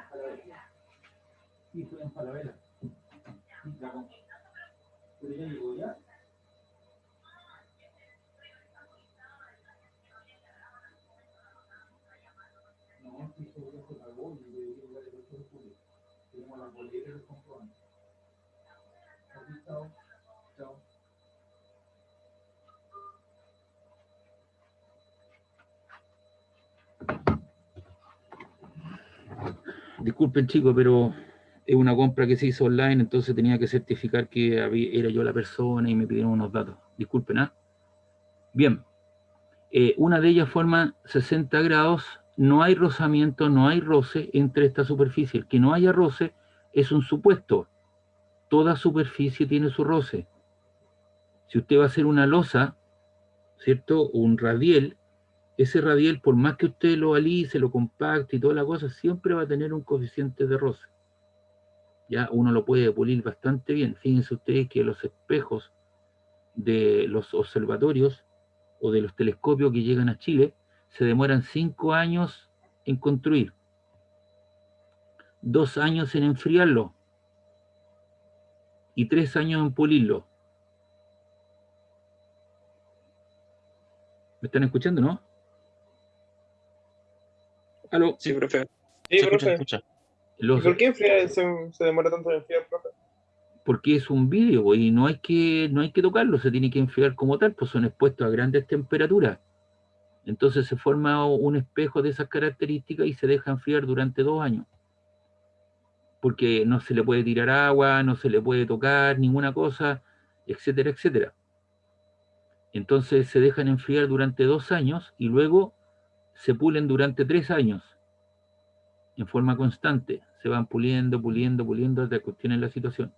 Falabella. Sí, fue en Falabella. Sí, la compré. Pero ya llegó ya. No, sí, seguro se pagó y debería llegar el 8 de julio. Tenemos la boleta y los comprobantes. Así, chao. Chao. Disculpen chicos, pero es una compra que se hizo online, entonces tenía que certificar que era yo la persona y me pidieron unos datos. Disculpen, ¿ah? Bien, una de ellas forma 60 grados, no hay rozamiento, no hay roce entre esta superficie. El que no haya roce es un supuesto. Toda superficie tiene su roce. Si usted va a hacer una losa, ¿cierto? Un radiel, ese radiel, por más que usted lo alice, lo compacte y toda la cosa, siempre va a tener un coeficiente de roce. Ya uno lo puede pulir bastante bien. Fíjense ustedes que los espejos de los observatorios o de los telescopios que llegan a Chile se demoran 5 años en construir, 2 años en enfriarlo y 3 años en pulirlo. ¿Me están escuchando, no? ¿Aló? Sí, profe. se Sí, escucha, se profe. escucha. ¿Y por qué se demora tanto en enfriar, profe? Porque es un vidrio y no hay que tocarlo, se tiene que enfriar como tal, pues son expuestos a grandes temperaturas. Entonces se forma un espejo de esas características y se deja enfriar durante 2 años. Porque no se le puede tirar agua, no se le puede tocar ninguna cosa, etcétera, etcétera. Entonces se dejan enfriar durante 2 años y luego se pulen durante 3 años en forma constante. Se van puliendo, puliendo, puliendo hasta que obtienen la situación.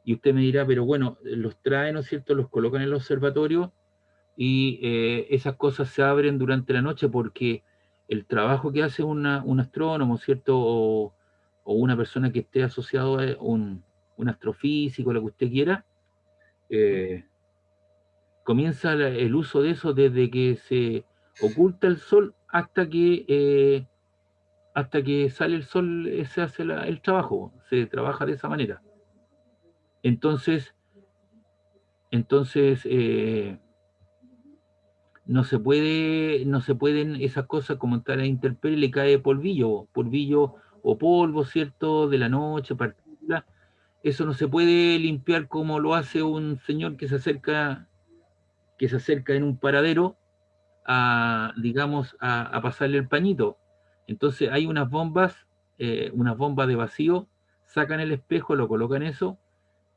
Y usted me dirá, pero bueno, los traen, ¿no es cierto? Los colocan en el observatorio y esas cosas se abren durante la noche porque el trabajo que hace un astrónomo, ¿cierto? O una persona que esté asociado a un astrofísico, lo que usted quiera, eh, comienza el uso de eso desde que se oculta el sol hasta que sale el sol, se hace el trabajo, se trabaja de esa manera. Entonces, entonces, no se pueden esas cosas como estar a la intemperie, le cae polvillo o polvo, ¿cierto? De la noche, partículas. Eso no se puede limpiar como lo hace un señor que se acerca en un paradero a, digamos, a pasarle el pañito. Entonces hay unas bombas de vacío, sacan el espejo, lo colocan eso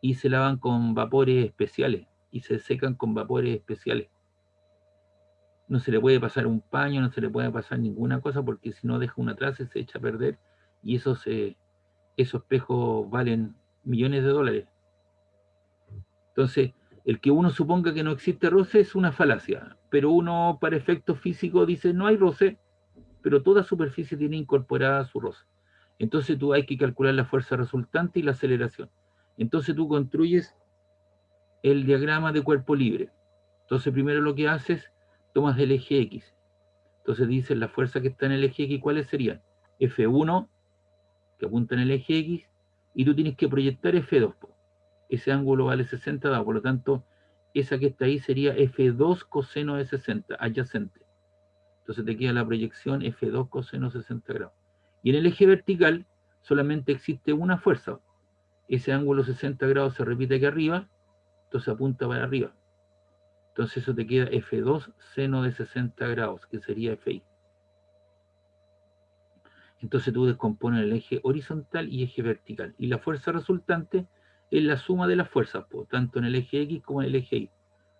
y se lavan con vapores especiales y se secan con vapores especiales. No se le puede pasar un paño, no se le puede pasar ninguna cosa porque si no deja una traza y se echa a perder y esos espejos valen millones de dólares. Entonces, el que uno suponga que no existe roce es una falacia, pero uno para efectos físicos dice no hay roce, pero toda superficie tiene incorporada su roce. Entonces tú hay que calcular la fuerza resultante y la aceleración. Entonces tú construyes el diagrama de cuerpo libre. Entonces primero lo que haces, tomas el eje X. Entonces dices la fuerza que está en el eje X, ¿cuáles serían? F1, que apunta en el eje X, y tú tienes que proyectar F2. Ese ángulo vale 60 grados, por lo tanto, esa que está ahí sería F2 coseno de 60, adyacente. Entonces te queda la proyección F2 coseno 60 grados. Y en el eje vertical solamente existe una fuerza. Ese ángulo 60 grados se repite aquí arriba, entonces apunta para arriba. Entonces eso te queda F2 seno de 60 grados, que sería Fi. Entonces tú descompones el eje horizontal y eje vertical. Y la fuerza resultante es la suma de las fuerzas, tanto en el eje X como en el eje Y.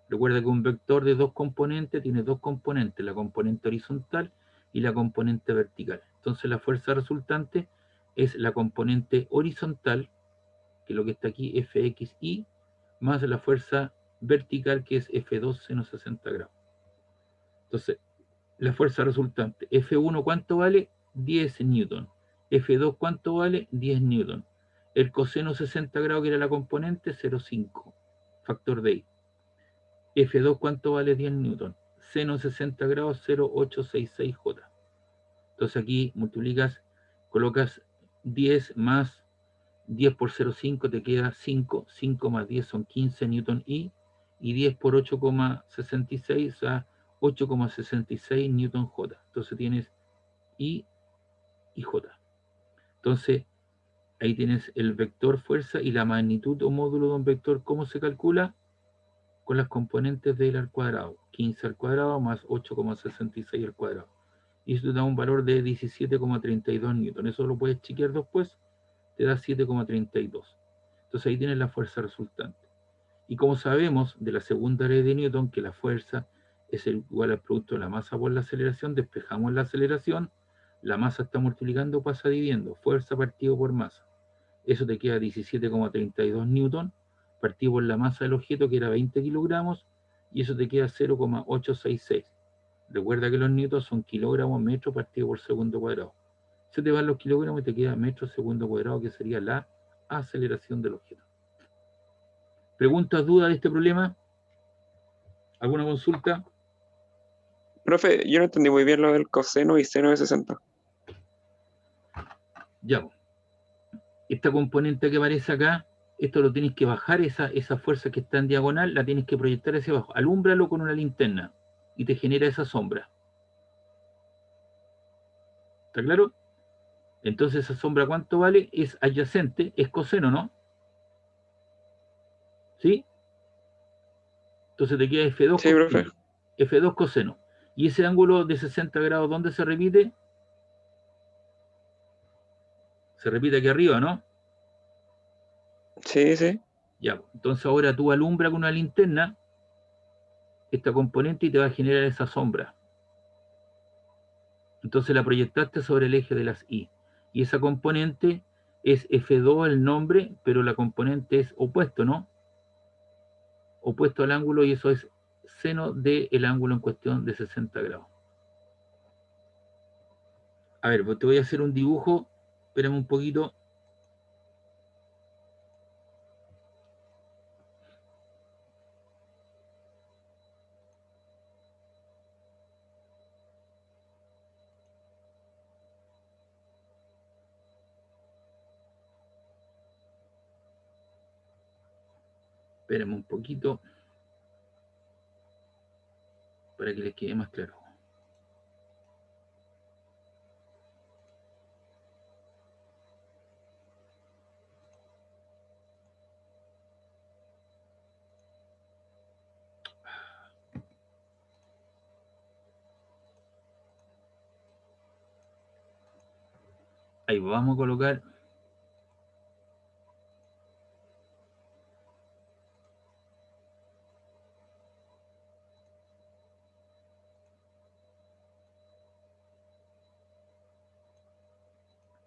Recuerda que un vector de 2 componentes tiene 2 componentes, la componente horizontal y la componente vertical. Entonces la fuerza resultante es la componente horizontal, que es lo que está aquí, Fxy, más la fuerza vertical, que es F2 seno 60 grados. Entonces, la fuerza resultante, F1, ¿cuánto vale? 10 newton. F2, ¿cuánto vale? 10 newton. El coseno 60 grados, que era la componente, 0,5. Factor de ahí. F2, ¿cuánto vale 10 newton? Seno 60 grados, 0,866 J. Entonces aquí multiplicas, colocas 10 más 10 por 0,5 te queda 5. 5 más 10 son 15 newton y 10 por 8,66, o sea, 8,66 newton J. Entonces tienes I y J. Entonces, ahí tienes el vector fuerza y la magnitud o módulo de un vector. ¿Cómo se calcula? Con las componentes del al cuadrado. 15 al cuadrado más 8,66 al cuadrado. Y eso te da un valor de 17,32 newton. Eso lo puedes chequear después. Te da 7,32. Entonces ahí tienes la fuerza resultante. Y como sabemos de la segunda ley de Newton, que la fuerza es igual al producto de la masa por la aceleración, despejamos la aceleración, la masa está multiplicando, pasa dividiendo, fuerza partido por masa. Eso te queda 17,32 newton, partido por la masa del objeto, que era 20 kilogramos, y eso te queda 0,866. Recuerda que los newtons son kilogramos metro partido por segundo cuadrado. Se te van los kilogramos y te queda metro segundo cuadrado, que sería la aceleración del objeto. ¿Preguntas, dudas de este problema? ¿Alguna consulta? Profe, yo no entendí muy bien lo del coseno y seno de 60. Ya, pues. Esta componente que aparece acá, esto lo tienes que bajar, esa fuerza que está en diagonal, la tienes que proyectar hacia abajo. Alúmbralo con una linterna y te genera esa sombra. ¿Está claro? Entonces, esa sombra, ¿cuánto vale? Es adyacente, es coseno, ¿no? ¿Sí? Entonces te queda F2 Sí, profe. coseno. F2 coseno. Y ese ángulo de 60 grados, ¿dónde se repite? Se repite aquí arriba, ¿no? Sí, sí. Ya, entonces ahora tú alumbra con una linterna esta componente y te va a generar esa sombra. Entonces la proyectaste sobre el eje de las Y. Y esa componente es F2 el nombre, pero la componente es opuesto, ¿no? Opuesto al ángulo, y eso es seno del ángulo en cuestión de 60 grados. A ver, pues te voy a hacer un dibujo. Espérame un poquito. Espérame un poquito para que les quede más claro. Ahí vamos a colocar.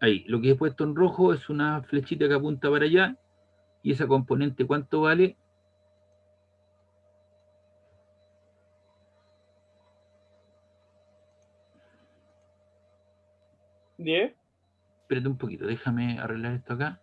Ahí, lo que he puesto en rojo es una flechita que apunta para allá. Y esa componente, ¿cuánto vale? ¿10? Espérate un poquito, déjame arreglar esto acá.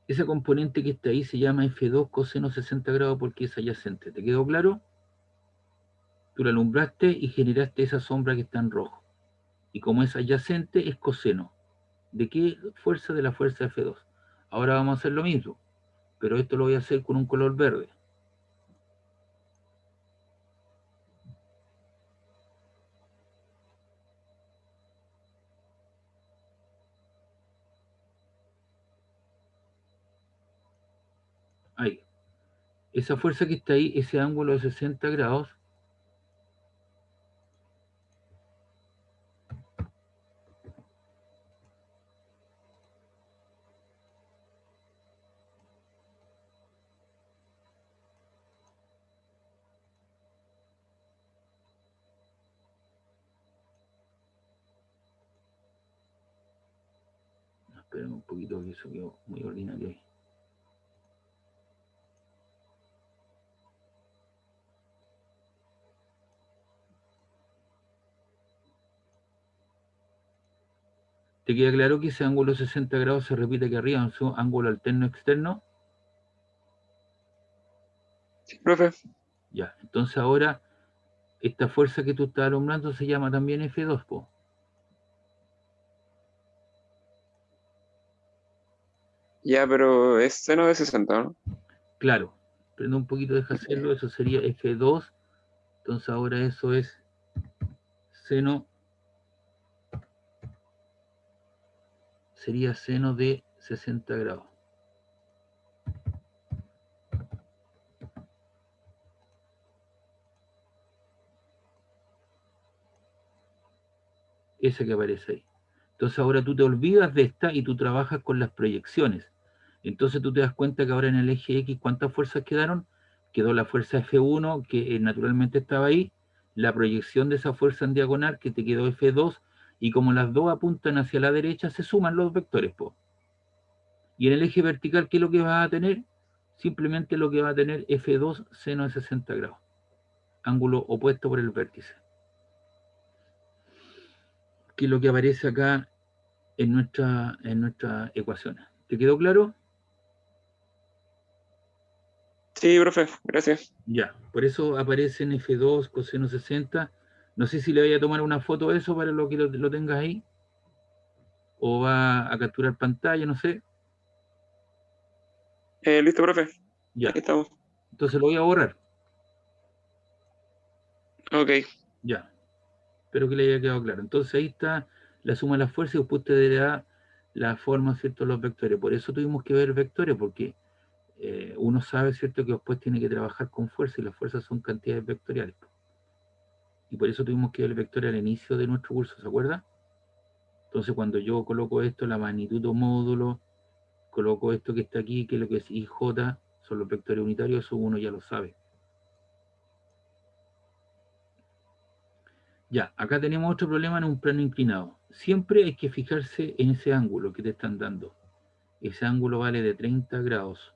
Esa componente que está ahí se llama F2 coseno 60 grados porque es adyacente. ¿Te quedó claro? Tú la alumbraste y generaste esa sombra que está en rojo. Y como es adyacente, es coseno. ¿De qué fuerza? De la fuerza F2. Ahora vamos a hacer lo mismo, pero esto lo voy a hacer con un color verde. Ahí. Esa fuerza que está ahí, ese ángulo de 60 grados, Espérame un poquito que eso quedó muy ordinario ahí. ¿Te queda claro que ese ángulo 60 grados se repite aquí arriba en su ángulo alterno externo? Sí, profe. Ya, entonces ahora esta fuerza que tú estás alumbrando se llama también F2, po. Ya, pero es seno de 60, ¿no? Claro, prende un poquito, deja hacerlo, eso sería F2, entonces ahora eso es seno, sería seno de 60 grados. Esa que aparece ahí. Entonces ahora tú te olvidas de esta y tú trabajas con las proyecciones. Entonces tú te das cuenta que ahora en el eje X, ¿cuántas fuerzas quedaron? Quedó la fuerza F1, que naturalmente estaba ahí, la proyección de esa fuerza en diagonal, que te quedó F2, y como las dos apuntan hacia la derecha, se suman los vectores, po. Y en el eje vertical, ¿qué es lo que vas a tener? Simplemente lo que va a tener F2 seno de 60 grados, ángulo opuesto por el vértice, que es lo que aparece acá en nuestra ecuación. ¿Te quedó claro? Sí, profe, gracias. Ya, por eso aparece en F2 coseno 60. No sé si le voy a tomar una foto de eso para lo que lo tengas ahí, o va a capturar pantalla, no sé. Listo, profe. Ahí Ya, estamos. entonces lo voy a borrar. Ok. Ya, espero que le haya quedado claro. Entonces ahí está la suma de las fuerzas y después te dará la forma, ¿cierto?, los vectores. Por eso tuvimos que ver vectores, porque uno sabe, ¿cierto?, que después tiene que trabajar con fuerza y las fuerzas son cantidades vectoriales. Y por eso tuvimos que ver el vector al inicio de nuestro curso, ¿se acuerda? Entonces cuando yo coloco esto, la magnitud o módulo, coloco esto que está aquí, que es lo que es IJ, son los vectores unitarios, eso uno ya lo sabe. Ya, acá tenemos otro problema en un plano inclinado. Siempre hay que fijarse en ese ángulo que te están dando. Ese ángulo vale de 30 grados.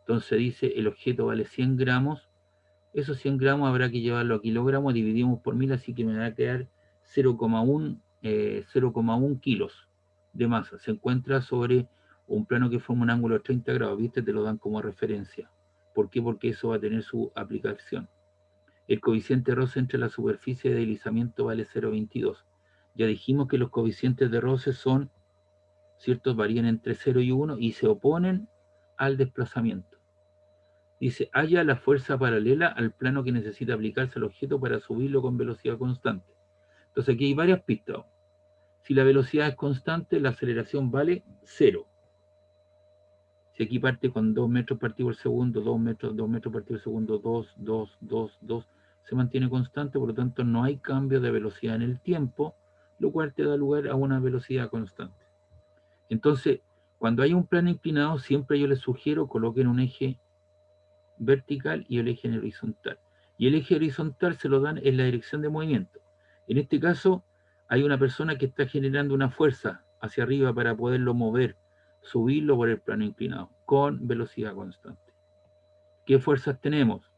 Entonces dice, el objeto vale 100 gramos. Esos 100 gramos habrá que llevarlo a kilogramos, dividimos por 1000, así que me va a quedar 0,1 kilos de masa. Se encuentra sobre un plano que forma un ángulo de 30 grados, ¿viste? Te lo dan como referencia. ¿Por qué? Porque eso va a tener su aplicación. El coeficiente de roce entre la superficie de deslizamiento vale 0,22. Ya dijimos que los coeficientes de roce son, ¿cierto? Varían entre 0 y 1 y se oponen al desplazamiento. Dice, halla la fuerza paralela al plano que necesita aplicarse al objeto para subirlo con velocidad constante. Entonces aquí hay varias pistas. Si la velocidad es constante, la aceleración vale 0. Si aquí parte con 2 metros partido por segundo, 2 metros partido por segundo, 2, 2, 2, 2, se mantiene constante, por lo tanto no hay cambio de velocidad en el tiempo, lo cual te da lugar a una velocidad constante. Entonces, cuando hay un plano inclinado, siempre yo les sugiero coloquen un eje vertical y el eje en horizontal. Y el eje horizontal se lo dan en la dirección de movimiento. En este caso, hay una persona que está generando una fuerza hacia arriba para poderlo mover, subirlo por el plano inclinado, con velocidad constante. ¿Qué fuerzas tenemos?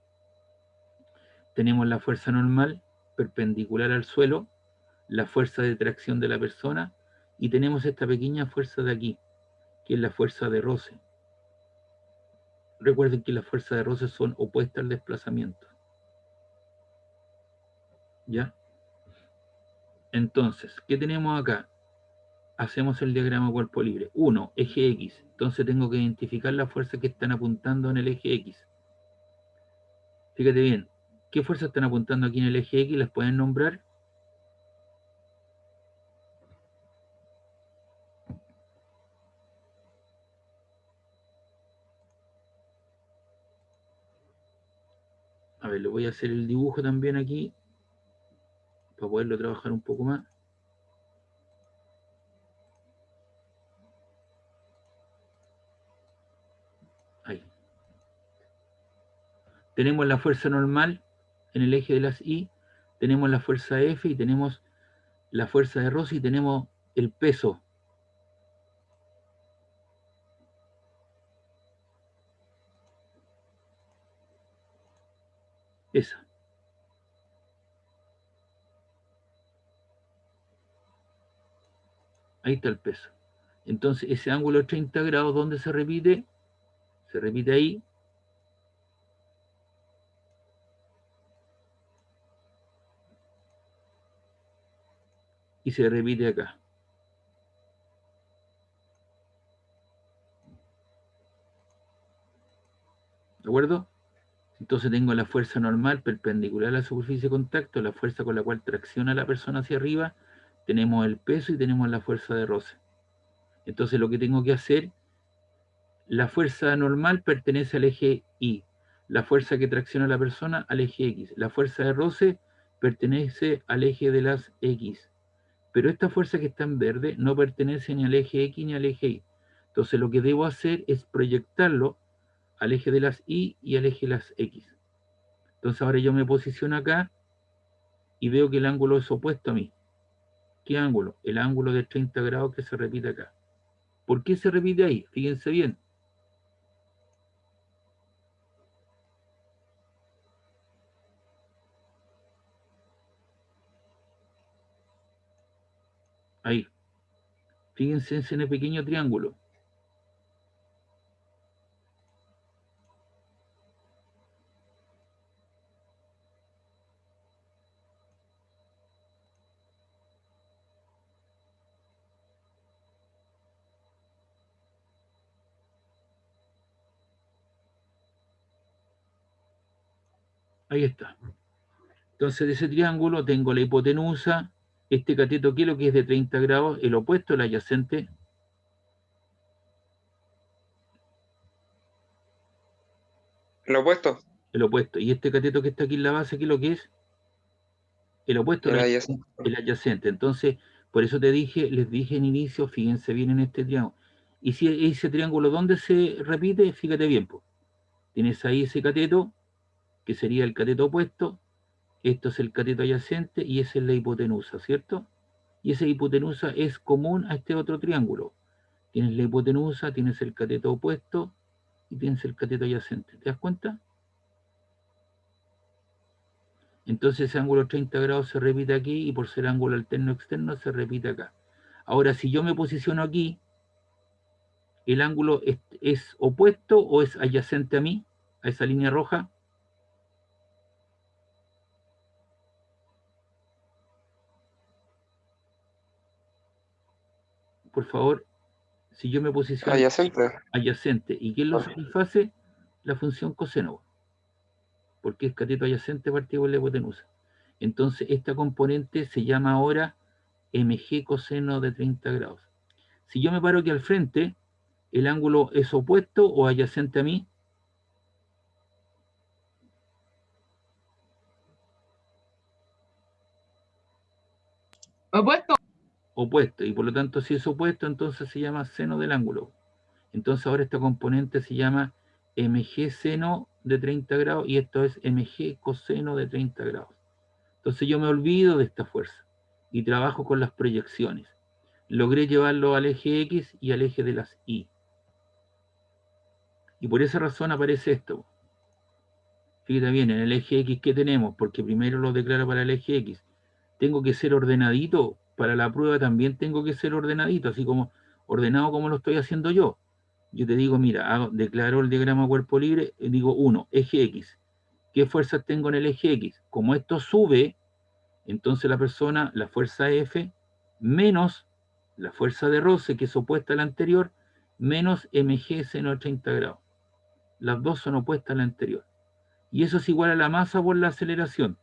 Tenemos la fuerza normal, perpendicular al suelo, la fuerza de tracción de la persona, y tenemos esta pequeña fuerza de aquí, que es la fuerza de roce. Recuerden que las fuerzas de roce son opuestas al desplazamiento. ¿Ya? Entonces, ¿qué tenemos acá? Hacemos el diagrama cuerpo libre. 1, eje X. Entonces tengo que identificar las fuerzas que están apuntando en el eje X. Fíjate bien, ¿qué fuerzas están apuntando aquí en el eje X? ¿Las pueden nombrar? A ver, le voy a hacer el dibujo también aquí, para poderlo trabajar un poco más. Ahí. Tenemos la fuerza normal en el eje de las Y, tenemos la fuerza F y tenemos la fuerza de roce y tenemos el peso. Esa. Ahí está el peso. Entonces, ese ángulo de 30 grados, ¿dónde se repite? Se repite ahí. Y se repite acá. ¿De acuerdo? Entonces tengo la fuerza normal perpendicular a la superficie de contacto, la fuerza con la cual tracciona la persona hacia arriba, tenemos el peso y tenemos la fuerza de roce. Entonces lo que tengo que hacer, la fuerza normal pertenece al eje Y, la fuerza que tracciona a la persona al eje X, la fuerza de roce pertenece al eje de las X, pero esta fuerza que está en verde no pertenece ni al eje X ni al eje Y. Entonces lo que debo hacer es proyectarlo al eje de las Y y al eje de las X. Entonces ahora yo me posiciono acá y veo que el ángulo es opuesto a mí. ¿Qué ángulo? El ángulo de 30 grados que se repite acá. ¿Por qué se repite ahí? Fíjense bien. Ahí. Fíjense en ese pequeño triángulo. Ahí está. Entonces de ese triángulo tengo la hipotenusa, este cateto, ¿qué es lo que es de 30 grados? El opuesto, el adyacente. Lo opuesto, El opuesto. Y este cateto que está aquí en la base, ¿qué es lo que es? El opuesto, el adyacente. el adyacente. Entonces, por eso les dije en inicio, fíjense bien en este triángulo. Y si ese triángulo, ¿dónde se repite? Fíjate bien, pues. Tienes ahí ese cateto, que sería el cateto opuesto, esto es el cateto adyacente y esa es la hipotenusa, ¿cierto? Y esa hipotenusa es común a este otro triángulo. Tienes la hipotenusa, tienes el cateto opuesto y tienes el cateto adyacente. ¿Te das cuenta? Entonces ese ángulo 30 grados se repite aquí y por ser ángulo alterno externo se repite acá. Ahora, si yo me posiciono aquí, ¿el ángulo es opuesto o es adyacente a mí, a esa línea roja? Por favor, si yo me posiciono Adyacente. adyacente, ¿y quién lo satisface? La función coseno, porque es cateto adyacente partido por la hipotenusa. Entonces, esta componente se llama ahora mg coseno de 30 grados. Si yo me paro aquí al frente, ¿el ángulo es opuesto o adyacente a mí? Opuesto. Opuesto, y por lo tanto, si es opuesto, entonces se llama seno del ángulo. Entonces, ahora esta componente se llama mg seno de 30 grados y esto es mg coseno de 30 grados. Entonces, yo me olvido de esta fuerza y trabajo con las proyecciones. Logré llevarlo al eje X y al eje de las Y. Y por esa razón aparece esto. Fíjate bien, en el eje X, ¿qué tenemos? Porque primero lo declaro para el eje X. Tengo que ser ordenadito. Para la prueba también tengo que ser ordenadito, así como ordenado como lo estoy haciendo yo. Yo te digo, mira, declaro el diagrama cuerpo libre, digo 1, eje X. ¿Qué fuerzas tengo en el eje X? Como esto sube, entonces la persona, la fuerza F, menos la fuerza de roce, que es opuesta a la anterior, menos mg seno de 30 grados. Las dos son opuestas a la anterior. Y eso es igual a la masa por la aceleración.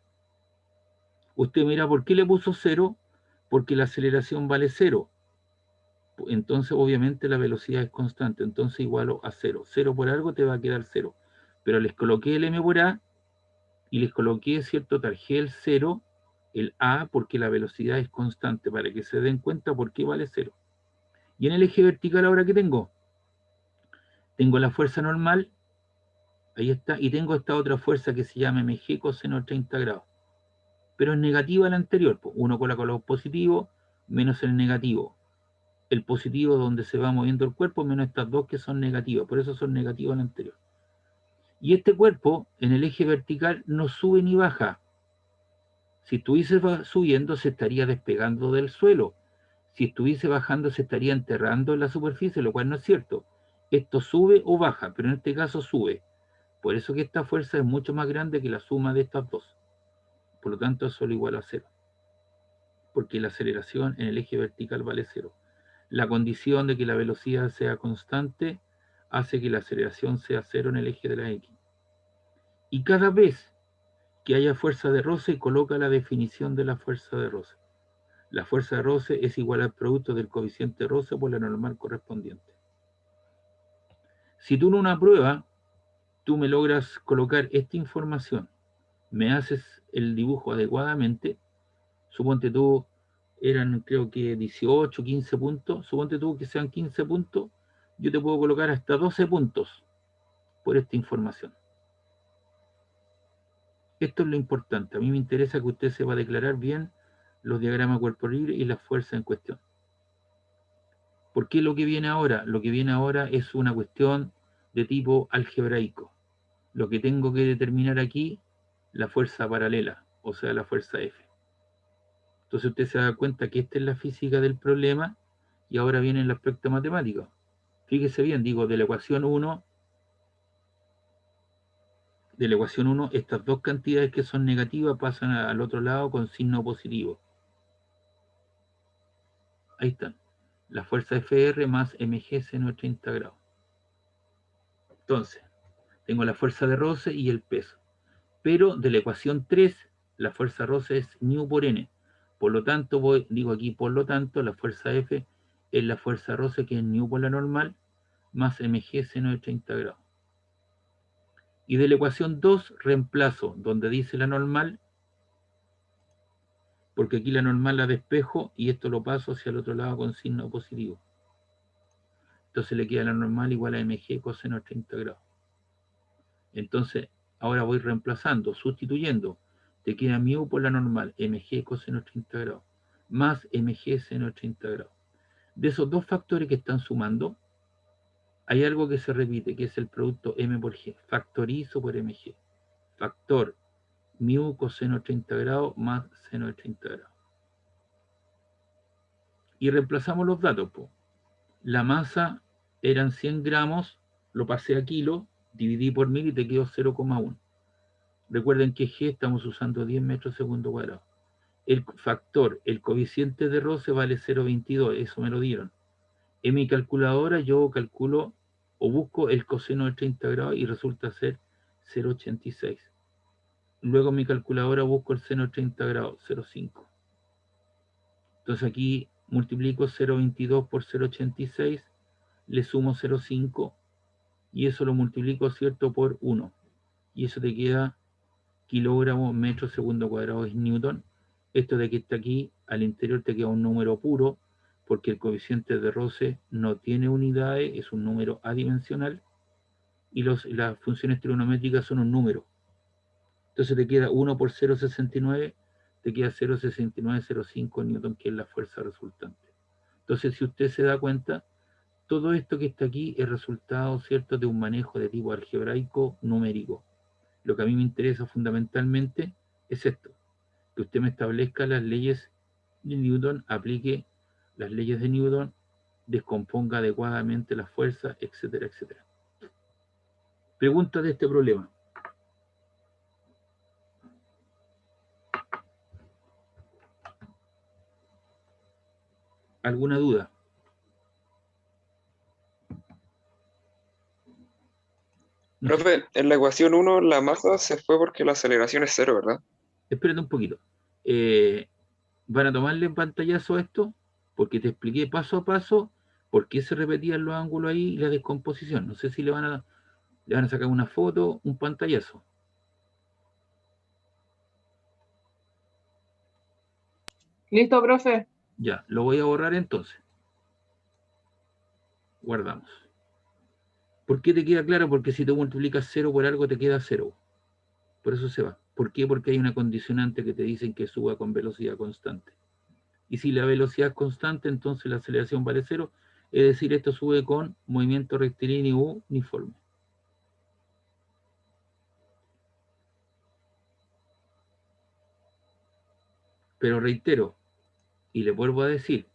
Usted mira, ¿por qué le puso 0? Porque la aceleración vale 0. Entonces, obviamente, la velocidad es constante. Entonces, igual a 0. 0 por algo te va a quedar 0. Pero les coloqué el m por a y les coloqué, ¿cierto? Tarjé el 0, el a, porque la velocidad es constante, para que se den cuenta por qué vale 0. Y en el eje vertical, ¿ahora qué tengo? Tengo la fuerza normal, ahí está, y tengo esta otra fuerza que se llama mg coseno de 30 grados. Pero es negativa la anterior, pues. Uno coloca los positivos menos el negativo. El positivo donde se va moviendo el cuerpo menos estas dos que son negativas, por eso son negativas la anterior. Y este cuerpo en el eje vertical no sube ni baja. Si estuviese subiendo se estaría despegando del suelo. Si estuviese bajando se estaría enterrando en la superficie, lo cual no es cierto. Esto sube o baja, pero en este caso sube. Por eso que esta fuerza es mucho más grande que la suma de estas dos. Por lo tanto, es solo igual a cero. Porque la aceleración en el eje vertical vale cero. La condición de que la velocidad sea constante hace que la aceleración sea cero en el eje de la X. Y cada vez que haya fuerza de roce, coloca la definición de la fuerza de roce. La fuerza de roce es igual al producto del coeficiente roce por la normal correspondiente. Si tú en una prueba, tú me logras colocar esta información, me haces el dibujo adecuadamente, suponte tú, eran creo que 18, 15 puntos, suponte tú que sean 15 puntos, yo te puedo colocar hasta 12 puntos por esta información. Esto es lo importante. A mí me interesa que usted sepa declarar bien los diagramas cuerpo libre y las fuerzas en cuestión. ¿Por qué lo que viene ahora? Lo que viene ahora es una cuestión de tipo algebraico. Lo que tengo que determinar aquí, la fuerza paralela, o sea, la fuerza F. Entonces usted se da cuenta que esta es la física del problema y ahora viene el aspecto matemático. Fíjese bien, digo, de la ecuación 1, estas dos cantidades que son negativas pasan al otro lado con signo positivo. Ahí están. La fuerza FR más mg seno de 30 grados. Entonces, tengo la fuerza de roce y el peso. Pero de la ecuación 3, la fuerza roce es μ por n. Por lo tanto, digo aquí, por lo tanto, la fuerza F es la fuerza roce, que es μ por la normal, más mg seno de 30 grados. Y de la ecuación 2, reemplazo donde dice la normal, porque aquí la normal la despejo y esto lo paso hacia el otro lado con signo positivo. Entonces le queda la normal igual a mg coseno de 30 grados. Entonces, ahora voy reemplazando, sustituyendo. Te queda μ por la normal, mg coseno de 30 grados, más mg seno de 30 grados. De esos dos factores que están sumando, hay algo que se repite, que es el producto m por g. Factorizo por mg. Factor μ coseno de 30 grados más seno de 30 grados. Y reemplazamos los datos. La masa eran 100 gramos, lo pasé a kilo, dividí por 1000 y te quedó 0,1. Recuerden que G estamos usando 10 metros segundo cuadrado. El factor, el coeficiente de roce vale 0,22, eso me lo dieron. En mi calculadora yo calculo o busco el coseno de 30 grados y resulta ser 0,86. Luego en mi calculadora busco el seno de 30 grados, 0,5. Entonces aquí multiplico 0,22 por 0,86, le sumo 0,5 y eso lo multiplico, ¿cierto?, por 1. Y eso te queda kilogramos metro segundo cuadrado es newton. Esto de que está aquí al interior te queda un número puro, porque el coeficiente de roce no tiene unidades, es un número adimensional, y las funciones trigonométricas son un número. Entonces te queda 1 por 0,69, te queda 0,6905 newton, que es la fuerza resultante. Entonces, si usted se da cuenta, todo esto que está aquí es resultado, ¿cierto?, de un manejo de tipo algebraico numérico. Lo que a mí me interesa fundamentalmente es esto, que usted me establezca las leyes de Newton, aplique las leyes de Newton, descomponga adecuadamente las fuerzas, etcétera, etcétera. Pregunta de este problema. ¿Alguna duda? Profe, en la ecuación 1 la masa se fue porque la aceleración es cero, ¿verdad? Espérate un poquito. ¿Van a tomarle en pantallazo esto? Porque te expliqué paso a paso por qué se repetían los ángulos ahí y la descomposición. No sé si le van a sacar una foto, un pantallazo. Listo, profe. Ya, lo voy a borrar entonces. Guardamos. ¿Por qué te queda claro? Porque si tú multiplicas 0 por algo te queda 0. Por eso se va. ¿Por qué? Porque hay una condicionante que te dicen que suba con velocidad constante. Y si la velocidad es constante, entonces la aceleración vale 0. Es decir, esto sube con movimiento rectilíneo uniforme. Pero reitero, y le vuelvo a decir,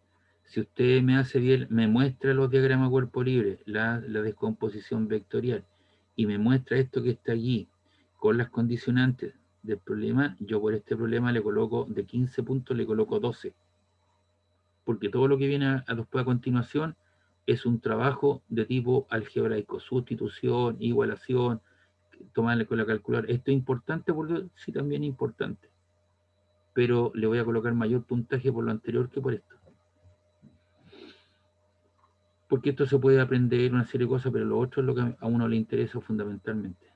si usted me hace bien, me muestra los diagramas cuerpo libre, la descomposición vectorial, y me muestra esto que está allí, con las condicionantes del problema, yo por este problema le coloco, de 15 puntos le coloco 12. Porque todo lo que viene después a continuación es un trabajo de tipo algebraico, sustitución, igualación, tomarle con la calculadora. Esto es importante porque sí también es importante. Pero le voy a colocar mayor puntaje por lo anterior que por esto. Porque esto se puede aprender una serie de cosas, pero lo otro es lo que a uno le interesa fundamentalmente.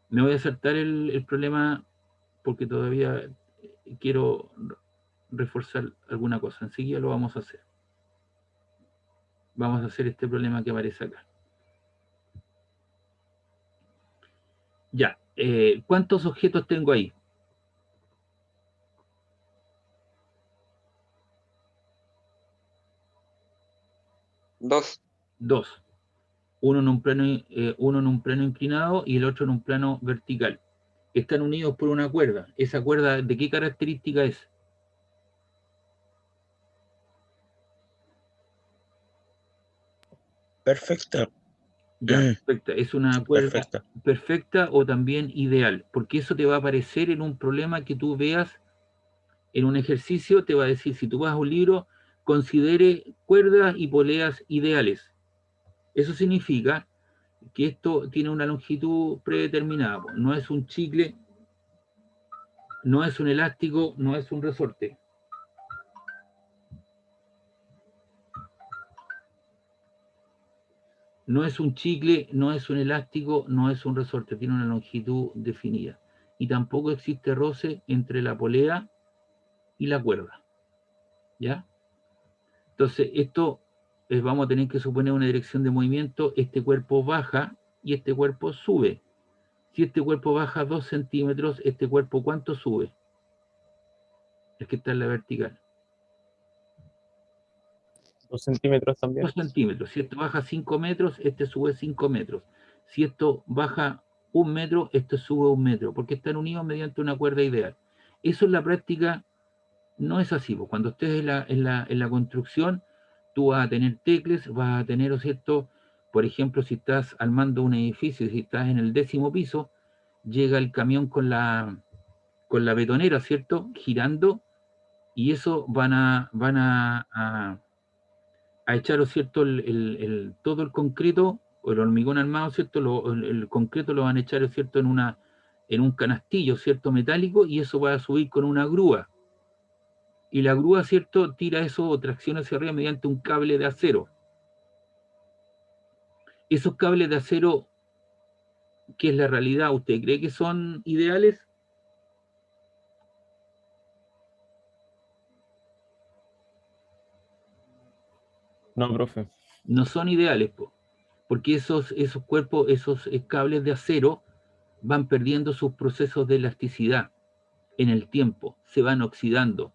Me voy a saltar el problema porque todavía quiero reforzar alguna cosa. Enseguida lo vamos a hacer. Vamos a hacer este problema que aparece acá. Ya, ¿cuántos objetos tengo ahí? Dos. Dos. Uno en un plano inclinado y el otro en un plano vertical. Están unidos por una cuerda. ¿Esa cuerda de qué característica es? Perfecta. Ya, perfecta. Es una cuerda Perfecta. perfecta o también ideal, porque eso te va a aparecer en un problema que tú veas en un ejercicio, te va a decir, si tú vas a un libro, considere cuerdas y poleas ideales. Eso significa que esto tiene una longitud predeterminada, no es un chicle, no es un elástico, no es un resorte. No es un chicle, no es un elástico, no es un resorte, tiene una longitud definida. Y tampoco existe roce entre la polea y la cuerda. ¿Ya? Entonces, esto vamos a tener que suponer una dirección de movimiento, este cuerpo baja y este cuerpo sube. Si este cuerpo baja 2 centímetros, este cuerpo ¿cuánto sube? El que está en la vertical. 2 centímetros también. 2 centímetros. Si esto baja 5 metros, este sube 5 metros. Si esto baja 1 metro, este sube 1 metro, porque están unidos mediante una cuerda ideal. Eso en la práctica no es así. Cuando estés en la construcción, tú vas a tener tecles, vas a tener, ¿no es cierto? Por ejemplo, si estás armando un edificio, si estás en el 10º piso, llega el camión con la betonera, ¿cierto? Girando, y eso van a echar, ¿no es cierto? Todo el concreto, o el hormigón armado, ¿cierto? El concreto lo van a echar, ¿no es cierto? En un canastillo, ¿cierto? Metálico, y eso va a subir con una grúa. Y la grúa, ¿cierto?, tira eso o tracciona hacia arriba mediante un cable de acero. Esos cables de acero, ¿qué es la realidad? ¿Usted cree que son ideales? No, profe. No son ideales, porque esos cuerpos, esos cables de acero van perdiendo sus procesos de elasticidad en el tiempo, se van oxidando,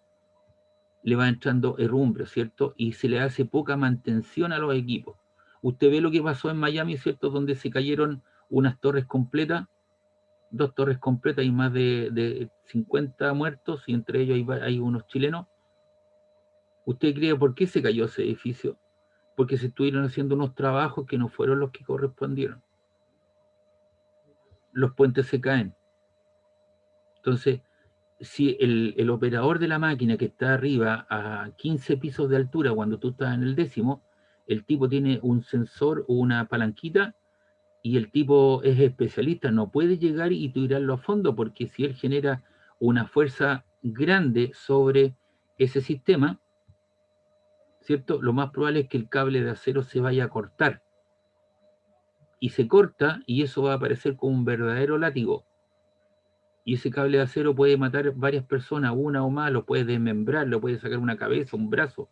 le va entrando herrumbre, ¿cierto? Y se le hace poca mantención a los equipos. Usted ve lo que pasó en Miami, ¿cierto? Donde se cayeron unas torres completas, 2 torres completas y más de 50 muertos, y entre ellos hay unos chilenos. ¿Usted cree por qué se cayó ese edificio? Porque se estuvieron haciendo unos trabajos que no fueron los que correspondieron. Los puentes se caen. Entonces, si el operador de la máquina que está arriba a 15 pisos de altura, cuando tú estás en el 10º, el tipo tiene un sensor o una palanquita, y el tipo es especialista, no puede llegar y tirarlo a fondo, porque si él genera una fuerza grande sobre ese sistema, ¿cierto? Lo más probable es que el cable de acero se vaya a cortar. Y se corta, y eso va a aparecer como un verdadero látigo. Y ese cable de acero puede matar varias personas, una o más, lo puede desmembrar, lo puede sacar una cabeza, un brazo.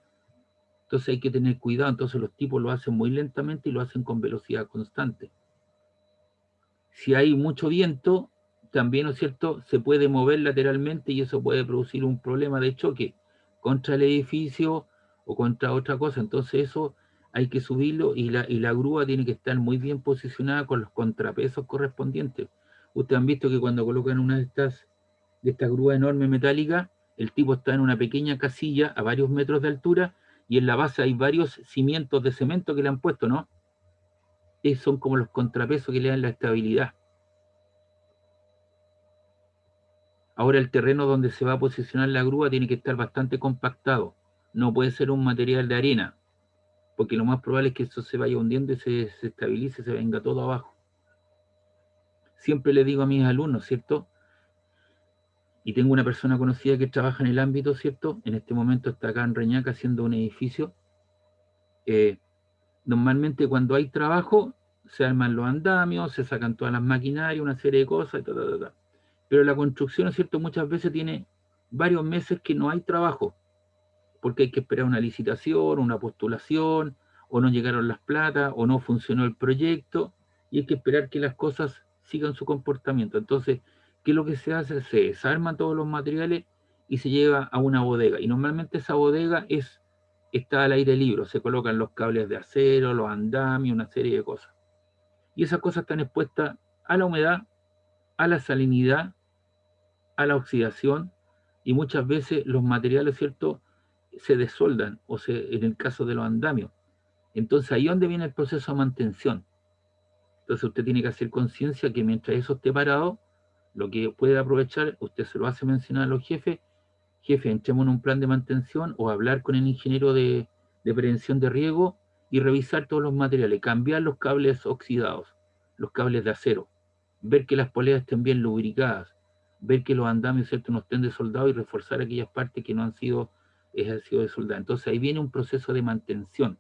Entonces hay que tener cuidado. Entonces los tipos lo hacen muy lentamente y lo hacen con velocidad constante. Si hay mucho viento, también, ¿no es cierto?, se puede mover lateralmente, y eso puede producir un problema de choque contra el edificio o contra otra cosa. Entonces eso hay que subirlo, y la grúa tiene que estar muy bien posicionada con los contrapesos correspondientes. Ustedes han visto que cuando colocan una de estas de esta grúa enorme metálica, el tipo está en una pequeña casilla a varios metros de altura y en la base hay varios cimientos de cemento que le han puesto, ¿no? Son como los contrapesos que le dan la estabilidad. Ahora el terreno donde se va a posicionar la grúa tiene que estar bastante compactado. No puede ser un material de arena, porque lo más probable es que eso se vaya hundiendo y se estabilice, se venga todo abajo. Siempre le digo a mis alumnos, ¿cierto? Y tengo una persona conocida que trabaja en el ámbito, ¿cierto? En este momento está acá en Reñaca haciendo un edificio. Normalmente cuando hay trabajo, se arman los andamios, se sacan todas las maquinarias, una serie de cosas, y ta. Pero la construcción, ¿es cierto? Muchas veces tiene varios meses que no hay trabajo, porque hay que esperar una licitación, una postulación, o no llegaron las platas, o no funcionó el proyecto, y hay que esperar que las cosas sigan su comportamiento. Entonces, ¿qué es lo que se hace? Se desarman todos los materiales y se lleva a una bodega. Y normalmente esa bodega está al aire libre, se colocan los cables de acero, los andamios, una serie de cosas. Y esas cosas están expuestas a la humedad, a la salinidad, a la oxidación, y muchas veces los materiales, ¿cierto?, se desoldan, en el caso de los andamios. Entonces ahí es donde viene el proceso de mantención. Entonces usted tiene que hacer conciencia que mientras eso esté parado, lo que puede aprovechar, usted se lo hace mencionar a los jefes: jefe, entremos en un plan de mantención, o hablar con el ingeniero de prevención de riesgo y revisar todos los materiales, cambiar los cables oxidados, los cables de acero, ver que las poleas estén bien lubricadas, ver que los andamios, ¿cierto?, no estén desoldados, y reforzar aquellas partes que no han sido desoldadas. Entonces ahí viene un proceso de mantención.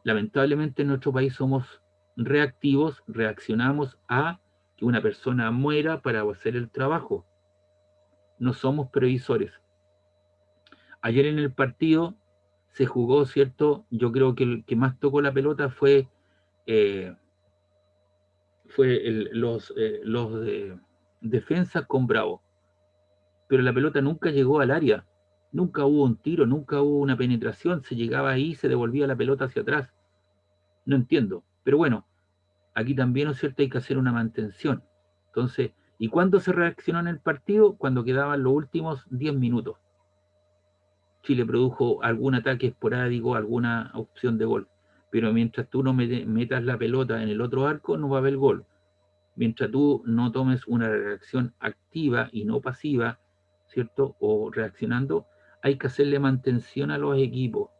Lamentablemente en nuestro país somos reactivos, reaccionamos a que una persona muera para hacer el trabajo. No somos previsores. Ayer en el partido se jugó, ¿cierto? Yo creo que el que más tocó la pelota fue los defensas con Bravo. Pero la pelota nunca llegó al área. Nunca hubo un tiro, nunca hubo una penetración. Se llegaba ahí y se devolvía la pelota hacia atrás. No entiendo. Pero bueno, aquí también, ¿no es cierto?, hay que hacer una mantención. Entonces, ¿y cuándo se reaccionó en el partido? Cuando quedaban los últimos 10 minutos. Chile produjo algún ataque esporádico, alguna opción de gol. Pero mientras tú no metas la pelota en el otro arco, no va a haber gol. Mientras tú no tomes una reacción activa y no pasiva, ¿cierto?, o reaccionando, hay que hacerle mantención a los equipos.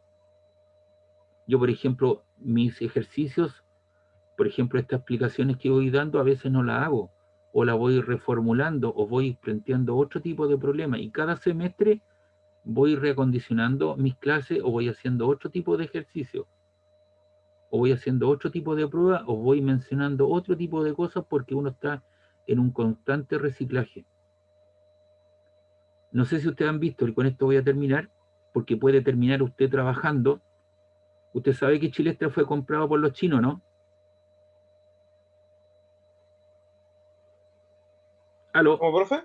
Yo, por ejemplo, mis ejercicios, por ejemplo, estas explicaciones que voy dando, a veces no las hago, o la voy reformulando, o voy planteando otro tipo de problema, y cada semestre voy reacondicionando mis clases, o voy haciendo otro tipo de ejercicio, o voy haciendo otro tipo de prueba, o voy mencionando otro tipo de cosas, porque uno está en un constante reciclaje. No sé si ustedes han visto, y con esto voy a terminar, porque puede terminar usted trabajando. Usted sabe que Chilestra fue comprado por los chinos, ¿no? ¿Aló? ¿Cómo, profe?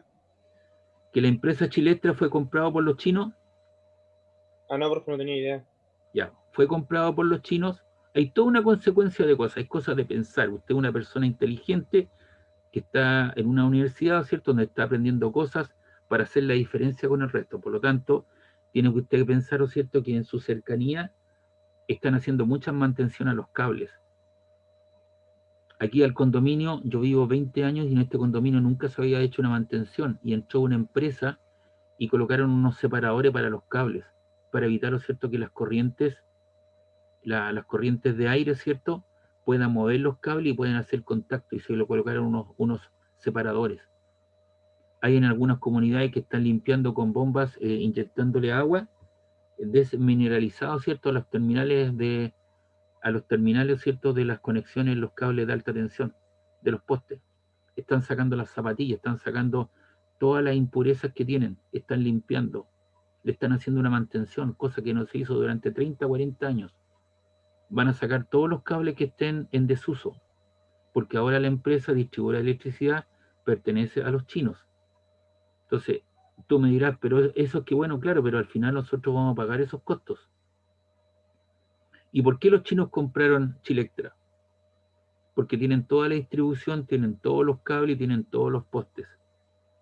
Que la empresa Chilestra fue comprado por los chinos. Ah, no, profe, no tenía idea. Ya, fue comprado por los chinos. Hay toda una consecuencia de cosas, hay cosas de pensar. Usted es una persona inteligente que está en una universidad, ¿cierto?, donde está aprendiendo cosas para hacer la diferencia con el resto. Por lo tanto, tiene que usted pensar, ¿no es cierto?, que en su cercanía están haciendo mucha mantención a los cables. Aquí al condominio, yo vivo 20 años y en este condominio nunca se había hecho una mantención, y entró una empresa y colocaron unos separadores para los cables, para evitar, ¿no es cierto?, que las corrientes de aire, ¿cierto?, puedan mover los cables y pueden hacer contacto, y se lo colocaron unos separadores. Hay en algunas comunidades que están limpiando con bombas, inyectándole agua desmineralizado, ¿cierto?, a los terminales, ¿cierto?, de las conexiones, los cables de alta tensión, de los postes. Están sacando las zapatillas, están sacando todas las impurezas que tienen, están limpiando, le están haciendo una mantención, cosa que no se hizo durante 30, 40 años. Van a sacar todos los cables que estén en desuso, porque ahora la empresa distribuidora de electricidad pertenece a los chinos. Entonces, tú me dirás, pero eso es que bueno, claro, pero al final nosotros vamos a pagar esos costos. ¿Y por qué los chinos compraron Chilextra? Porque tienen toda la distribución, tienen todos los cables y tienen todos los postes.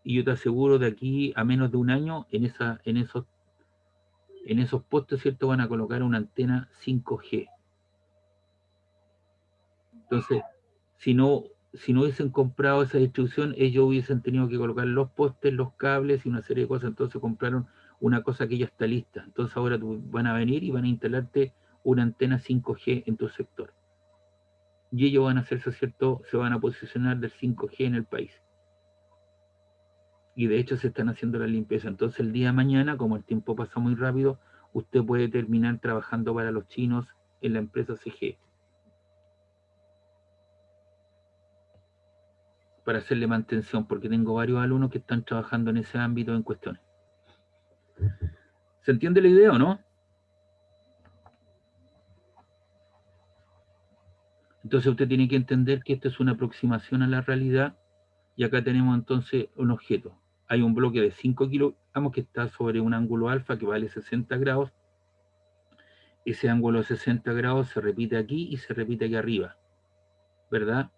Y yo te aseguro de aquí a menos de un año, en esos postes, ¿cierto? Van a colocar una antena 5G. Entonces, si no hubiesen comprado esa distribución, ellos hubiesen tenido que colocar los postes, los cables y una serie de cosas. Entonces compraron una cosa que ya está lista. Entonces ahora van a venir y van a instalarte una antena 5G en tu sector. Y ellos van a hacerse, ¿cierto? Se van a posicionar del 5G en el país. Y de hecho se están haciendo la limpieza. Entonces el día de mañana, como el tiempo pasa muy rápido, usted puede terminar trabajando para los chinos en la empresa CG. Para hacerle mantención, porque tengo varios alumnos que están trabajando en ese ámbito en cuestiones. ¿Se entiende la idea o no? Entonces usted tiene que entender que esto es una aproximación a la realidad y acá tenemos entonces un objeto. Hay un bloque de 5 kilogramos que está sobre un ángulo alfa que vale 60 grados. Ese ángulo de 60 grados se repite aquí y se repite aquí arriba, ¿verdad?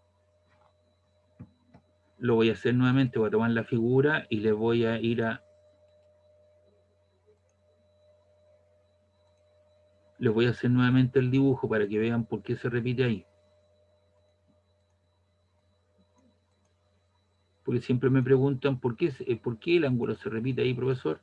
Lo voy a hacer nuevamente, voy a tomar la figura y le voy a ir a... Les voy a hacer nuevamente el dibujo para que vean por qué se repite ahí. Porque siempre me preguntan por qué el ángulo se repite ahí, profesor.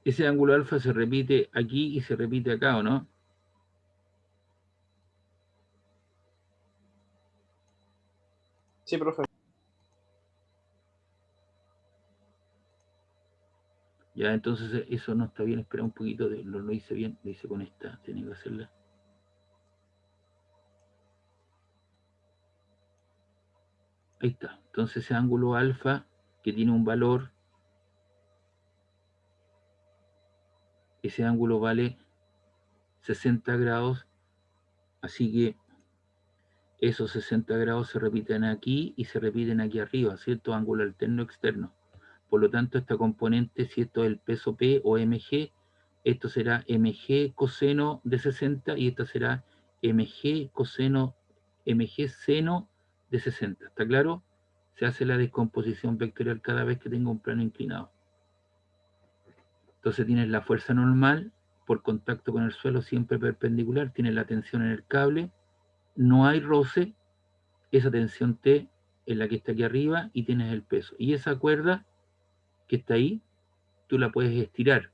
Ese ángulo alfa se repite aquí y se repite acá, ¿o no? Sí, profe. Ya, entonces eso no está bien. Espera un poquito, lo hice bien, lo hice con esta, tenía que hacerla. Ahí está. Entonces ese ángulo alfa, que tiene un valor, ese ángulo vale 60 grados, así que esos 60 grados se repiten aquí y se repiten aquí arriba, ¿cierto? Ángulo alterno externo. Por lo tanto, esta componente, si esto es el peso P o mg, esto será mg coseno de 60 y esta será mg seno de 60. ¿Está claro? Se hace la descomposición vectorial cada vez que tengo un plano inclinado. Entonces tienes la fuerza normal por contacto con el suelo siempre perpendicular, tienes la tensión en el cable, no hay roce, esa tensión T es la que está aquí arriba y tienes el peso. Y esa cuerda que está ahí, tú la puedes estirar,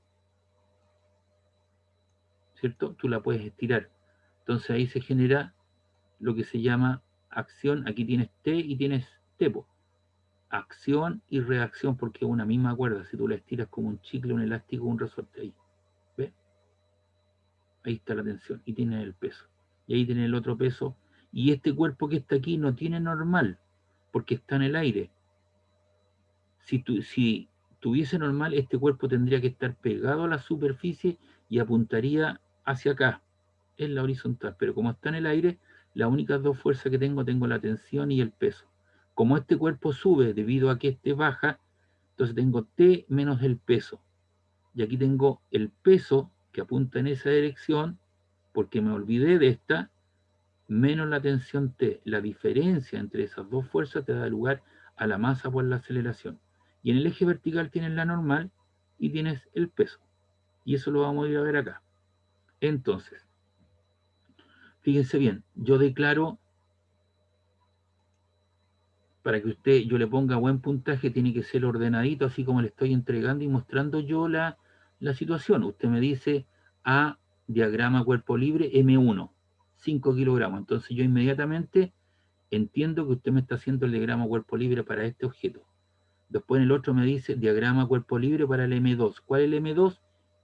¿cierto? Tú la puedes estirar. Entonces ahí se genera lo que se llama acción. Aquí tienes T y tienes T, acción y reacción, porque es una misma cuerda. Si tú la estiras como un chicle, un elástico, un resorte ahí. ¿Ves? Ahí está la tensión y tienes el peso. Y ahí tienes el otro peso. Y este cuerpo que está aquí no tiene normal, porque está en el aire. Si tuviese normal, este cuerpo tendría que estar pegado a la superficie y apuntaría hacia acá, en la horizontal. Pero como está en el aire, las únicas dos fuerzas que tengo la tensión y el peso. Como este cuerpo sube debido a que este baja, entonces tengo T menos el peso. Y aquí tengo el peso que apunta en esa dirección, porque me olvidé de esta, menos la tensión T. La diferencia entre esas dos fuerzas te da lugar a la masa por la aceleración. Y en el eje vertical tienes la normal y tienes el peso. Y eso lo vamos a ir a ver acá. Entonces, fíjense bien, yo declaro, para que yo le ponga buen puntaje, tiene que ser ordenadito, así como le estoy entregando y mostrando yo la situación. Usted me dice A, diagrama cuerpo libre, M1, 5 kilogramos. Entonces yo inmediatamente entiendo que usted me está haciendo el diagrama cuerpo libre para este objeto. Después en el otro me dice diagrama cuerpo libre para el M2. ¿Cuál es el M2?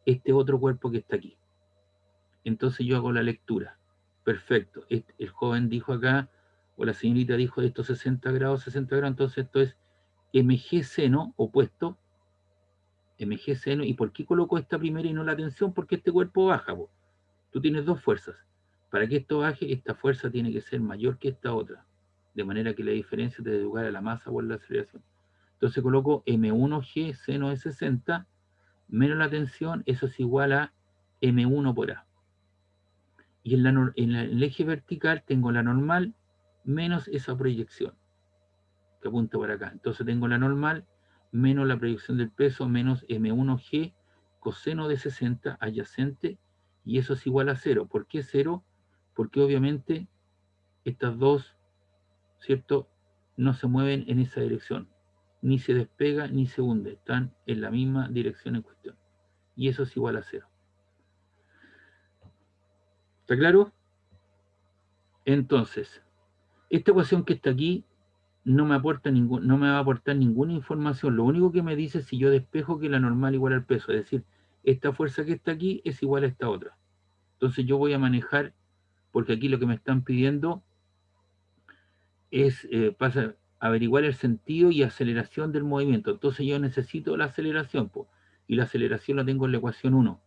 Este otro cuerpo que está aquí. Entonces yo hago la lectura. Perfecto. El joven dijo acá, o la señorita dijo de estos 60 grados, entonces esto es MG seno opuesto, MG seno. ¿Y por qué coloco esta primera y no la tensión? Porque este cuerpo baja, po. Tú tienes dos fuerzas. Para que esto baje, esta fuerza tiene que ser mayor que esta otra, de manera que la diferencia te dé lugar a la masa por la aceleración. Entonces coloco M1G seno de 60 menos la tensión, eso es igual a M1 por A. Y en el eje vertical tengo la normal menos esa proyección que apunta para acá. Entonces tengo la normal menos la proyección del peso menos M1G coseno de 60 adyacente, y eso es igual a 0. ¿Por qué 0? Porque obviamente estas dos, ¿cierto?, no se mueven en esa dirección. Ni se despega ni se hunde. Están en la misma dirección en cuestión. Y eso es igual a 0. ¿Está claro? Entonces, esta ecuación que está aquí no me va a aportar ninguna información. Lo único que me dice es si yo despejo que la normal igual al peso. Es decir, esta fuerza que está aquí es igual a esta otra. Entonces yo voy a manejar, porque aquí lo que me están pidiendo es averiguar el sentido y aceleración del movimiento. Entonces yo necesito la aceleración, y la aceleración la tengo en la ecuación 1.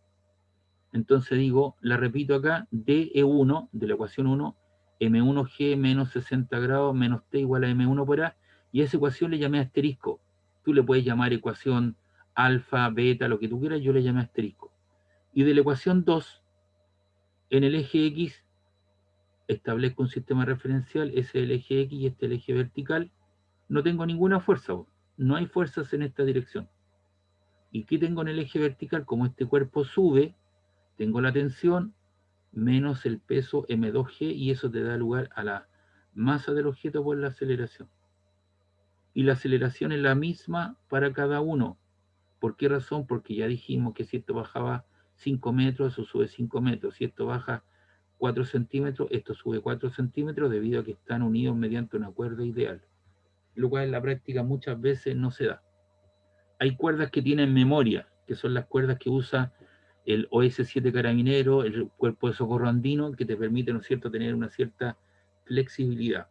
Entonces digo, la repito acá, DE1 de la ecuación 1, M1G menos 60 grados menos T igual a M1 por A, y esa ecuación le llamé asterisco. Tú le puedes llamar ecuación alfa, beta, lo que tú quieras, yo le llamé asterisco. Y de la ecuación 2, en el eje X, establezco un sistema referencial, ese es el eje X y este es el eje vertical. No tengo ninguna fuerza, no hay fuerzas en esta dirección. ¿Y qué tengo en el eje vertical? Como este cuerpo sube, tengo la tensión menos el peso M2G, y eso te da lugar a la masa del objeto por la aceleración. Y la aceleración es la misma para cada uno. ¿Por qué razón? Porque ya dijimos que si esto bajaba 5 metros, eso sube 5 metros. Si esto baja 4 centímetros, esto sube 4 centímetros, debido a que están unidos mediante una cuerda ideal. Lo cual en la práctica muchas veces no se da. Hay cuerdas que tienen memoria, que son las cuerdas que usa el OS7 Carabinero, el Cuerpo de Socorro Andino, que te permite, ¿no es cierto?, tener una cierta flexibilidad.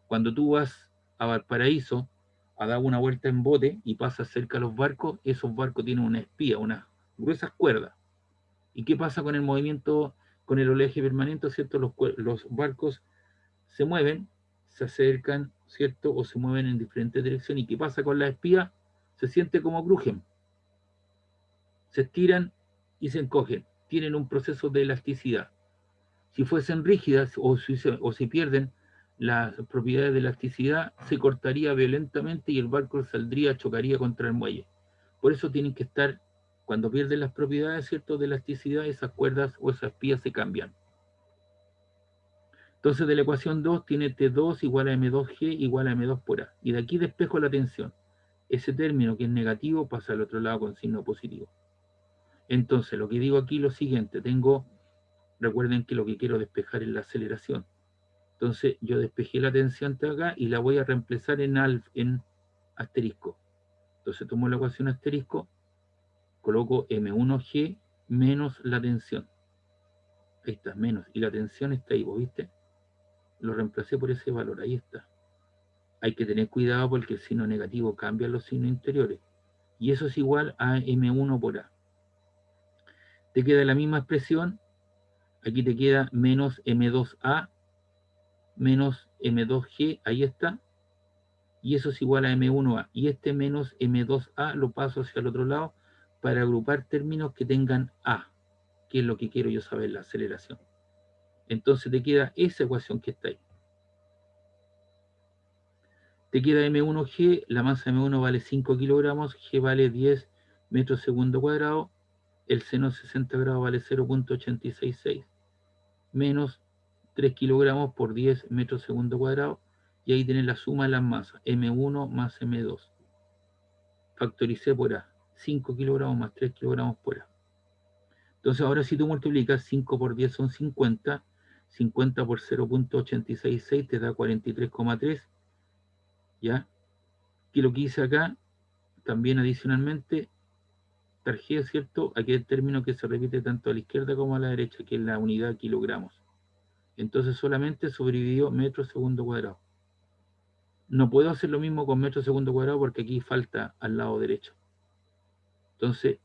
Cuando tú vas a Valparaíso a dar una vuelta en bote y pasas cerca de los barcos, esos barcos tienen una espía, unas gruesas cuerdas. ¿Y qué pasa con el movimiento, con el oleaje permanente, ¿cierto? Los barcos se mueven, se acercan, ¿cierto?, o se mueven en diferentes direcciones. ¿Y qué pasa con la espía? Se siente como crujen. Se estiran y se encogen. Tienen un proceso de elasticidad. Si fuesen rígidas o si pierden las propiedades de elasticidad, se cortaría violentamente y el barco saldría, chocaría contra el muelle. Por eso tienen que estar, cuando pierden las propiedades, ¿cierto?, de elasticidad, esas cuerdas o esas espías se cambian. Entonces de la ecuación 2 tiene T2 igual a M2G igual a M2 por A. Y de aquí despejo la tensión. Ese término que es negativo pasa al otro lado con signo positivo. Entonces lo que digo aquí es lo siguiente. Recuerden que lo que quiero despejar es la aceleración. Entonces yo despejé la tensión de acá y la voy a reemplazar en asterisco. Entonces tomo la ecuación asterisco, coloco M1G menos la tensión. Ahí está, menos. Y la tensión está ahí, ¿vos viste? Lo reemplacé por ese valor, ahí está. Hay que tener cuidado porque el signo negativo cambia los signos interiores. Y eso es igual a M1 por A. Te queda la misma expresión. Aquí te queda menos M2A menos M2G, ahí está. Y eso es igual a M1A. Y este menos M2A lo paso hacia el otro lado para agrupar términos que tengan A, que es lo que quiero yo saber, la aceleración. Entonces te queda esa ecuación que está ahí. Te queda M1G, la masa M1 vale 5 kilogramos, G vale 10 metros segundo cuadrado, el seno 60 grados vale 0.866, menos 3 kilogramos por 10 metros segundo cuadrado, y ahí tenés la suma de las masas, M1 más M2. Factoricé por A, 5 kilogramos más 3 kilogramos por A. Entonces ahora si tú multiplicas 5 por 10 son 50, 50 por 0.866 te da 43,3, ¿ya? Que lo que hice acá también adicionalmente, Tarjeta, ¿cierto? Aquel término que se repite tanto a la izquierda como a la derecha, que es la unidad kilogramos. Entonces solamente sobrevivió metro segundo cuadrado. No puedo hacer lo mismo con metro segundo cuadrado porque aquí falta al lado derecho. Entonces,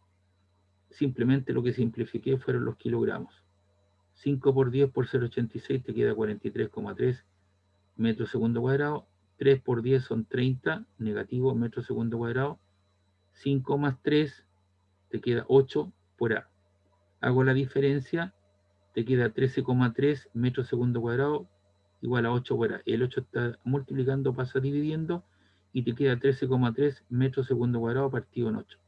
simplemente lo que simplifiqué fueron los kilogramos. 5 por 10 por 0,86 te queda 43,3 metros segundo cuadrado. 3 por 10 son 30, negativo metro segundo cuadrado. 5 más 3 te queda 8 por A. Hago la diferencia, te queda 13,3 metros segundo cuadrado igual a 8 por A. El 8 está multiplicando, pasa dividiendo y te queda 13,3 metros segundo cuadrado partido en 8.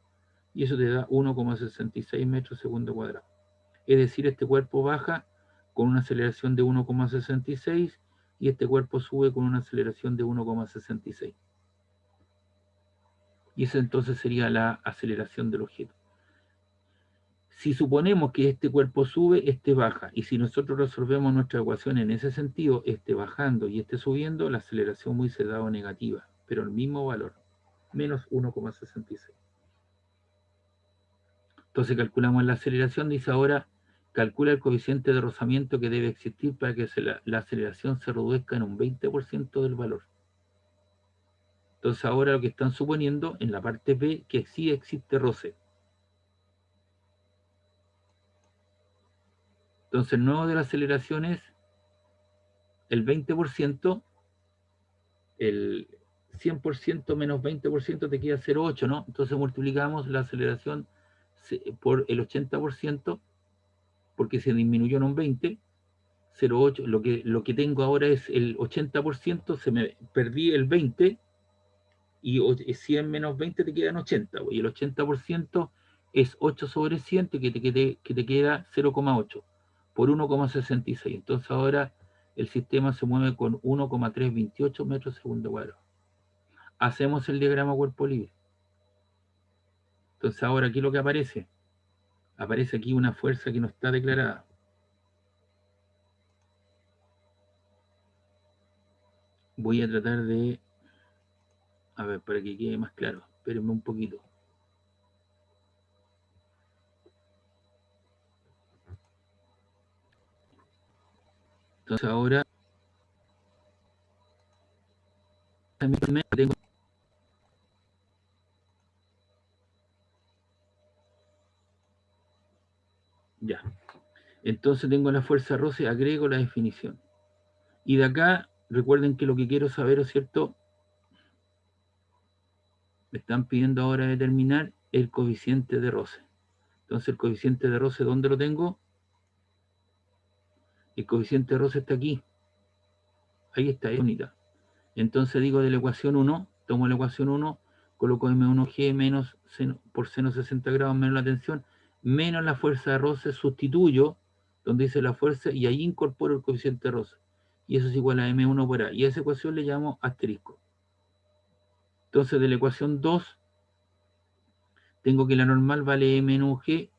Y eso te da 1,66 metros segundo cuadrado. Es decir, este cuerpo baja con una aceleración de 1,66 y este cuerpo sube con una aceleración de 1,66. Y esa entonces sería la aceleración del objeto. Si suponemos que este cuerpo sube, este baja, y si nosotros resolvemos nuestra ecuación en ese sentido, este bajando y este subiendo, la aceleración hubiese dado negativa, pero el mismo valor, menos 1,66. Entonces calculamos la aceleración, dice ahora, calcula el coeficiente de rozamiento que debe existir para que la aceleración se reduzca en un 20% del valor. Entonces ahora lo que están suponiendo en la parte B, que sí existe roce. Entonces el nuevo de la aceleración es el 20%, el 100% menos 20% te queda 0,8, ¿no? Entonces multiplicamos la aceleración por el 80%, porque se disminuyó en un 20, 0,8, lo que tengo ahora es el 80%, se me perdí el 20, y 100 menos 20 te quedan 80, y el 80% es 8 sobre 100, que te queda 0,8 por 1,66. Entonces ahora el sistema se mueve con 1,328 metros segundo cuadrado. Hacemos el diagrama cuerpo libre. Entonces ahora aquí lo que aparece aquí una fuerza que no está declarada. Voy a tratar de, a ver, para que quede más claro, espérenme un poquito. Entonces ahora tengo ya. Entonces tengo la fuerza roce, agrego la definición. Y de acá, recuerden que lo que quiero saber, ¿es cierto? Me están pidiendo ahora determinar el coeficiente de roce. Entonces el coeficiente de roce, ¿dónde lo tengo? El coeficiente de roce está aquí. Ahí está, es unidad. Entonces digo de la ecuación 1, tomo la ecuación 1, coloco M1G menos por seno 60 grados menos la tensión, menos la fuerza de roce, sustituyo donde dice la fuerza y ahí incorporo el coeficiente de roce. Y eso es igual a M1 por A. Y a esa ecuación le llamo asterisco. Entonces de la ecuación 2, tengo que la normal vale M1G,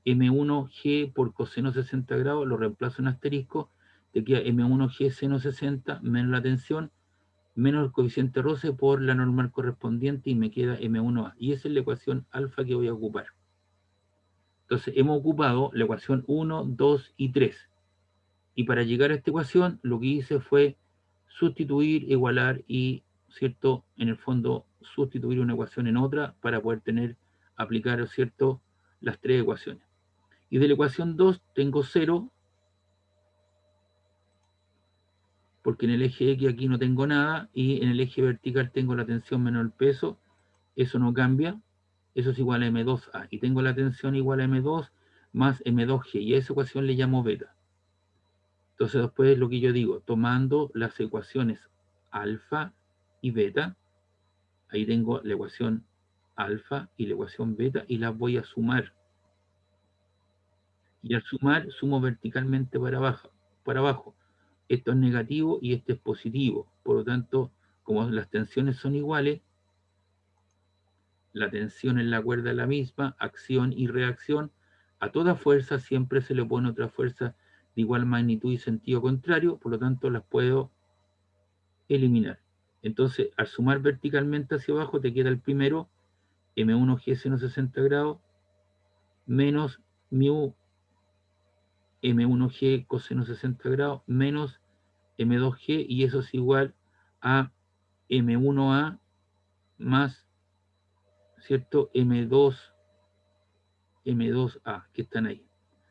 M1G por coseno 60 grados, lo reemplazo en asterisco, te queda M1G seno 60 menos la tensión, menos el coeficiente roce por la normal correspondiente y me queda M1A. Y esa es la ecuación alfa que voy a ocupar. Entonces hemos ocupado la ecuación 1, 2 y 3. Y para llegar a esta ecuación lo que hice fue sustituir, igualar y, ¿cierto? En el fondo, sustituir una ecuación en otra para poder aplicar, ¿cierto? Las tres ecuaciones. Y de la ecuación 2 tengo 0, porque en el eje X aquí no tengo nada, y en el eje vertical tengo la tensión menos el peso, eso no cambia, eso es igual a M2A, y tengo la tensión igual a M2 más M2G, y a esa ecuación le llamo beta. Entonces después lo que yo digo, tomando las ecuaciones alfa y beta, ahí tengo la ecuación alfa y la ecuación beta, y las voy a sumar. Y al sumar, sumo verticalmente para abajo. Esto es negativo y este es positivo. Por lo tanto, como las tensiones son iguales, la tensión en la cuerda es la misma, acción y reacción, a toda fuerza siempre se le pone otra fuerza de igual magnitud y sentido contrario, por lo tanto las puedo eliminar. Entonces, al sumar verticalmente hacia abajo te queda el primero, M1G seno 60 grados menos mu M1G coseno 60 grados menos M2G, y eso es igual a M1A más, ¿cierto? M2A, que están ahí.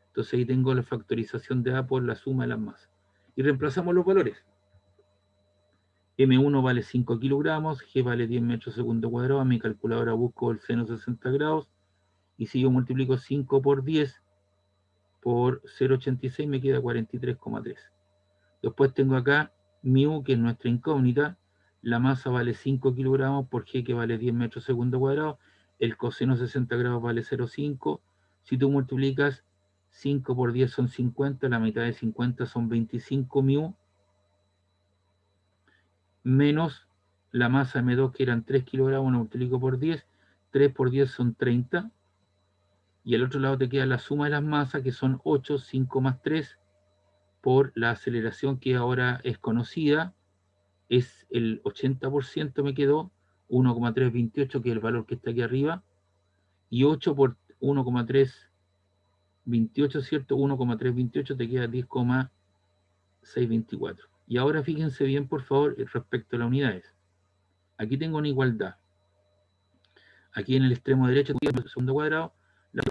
Entonces ahí tengo la factorización de A por la suma de las masas. Y reemplazamos los valores. M1 vale 5 kilogramos, G vale 10 metros segundo cuadrado. A mi calculadora busco el seno 60 grados. Y si yo multiplico 5 por 10 por 0,86 me queda 43,3. Después tengo acá mu, que es nuestra incógnita. La masa vale 5 kilogramos por G, que vale 10 metros segundo cuadrado. El coseno 60 grados vale 0,5. Si tú multiplicas 5 por 10 son 50, la mitad de 50 son 25 mu, menos la masa M2, que eran 3 kilogramos, lo multiplico por 10. 3 por 10 son 30. Y al otro lado te queda la suma de las masas, que son 8, 5 más 3, por la aceleración que ahora es conocida, es el 80%, me quedó 1,328, que es el valor que está aquí arriba, y 8 por 1,328, ¿cierto? 1,328 te queda 10,624. Y ahora fíjense bien, por favor, respecto a las unidades. Aquí tengo una igualdad. Aquí en el extremo derecho, segundo cuadrado, la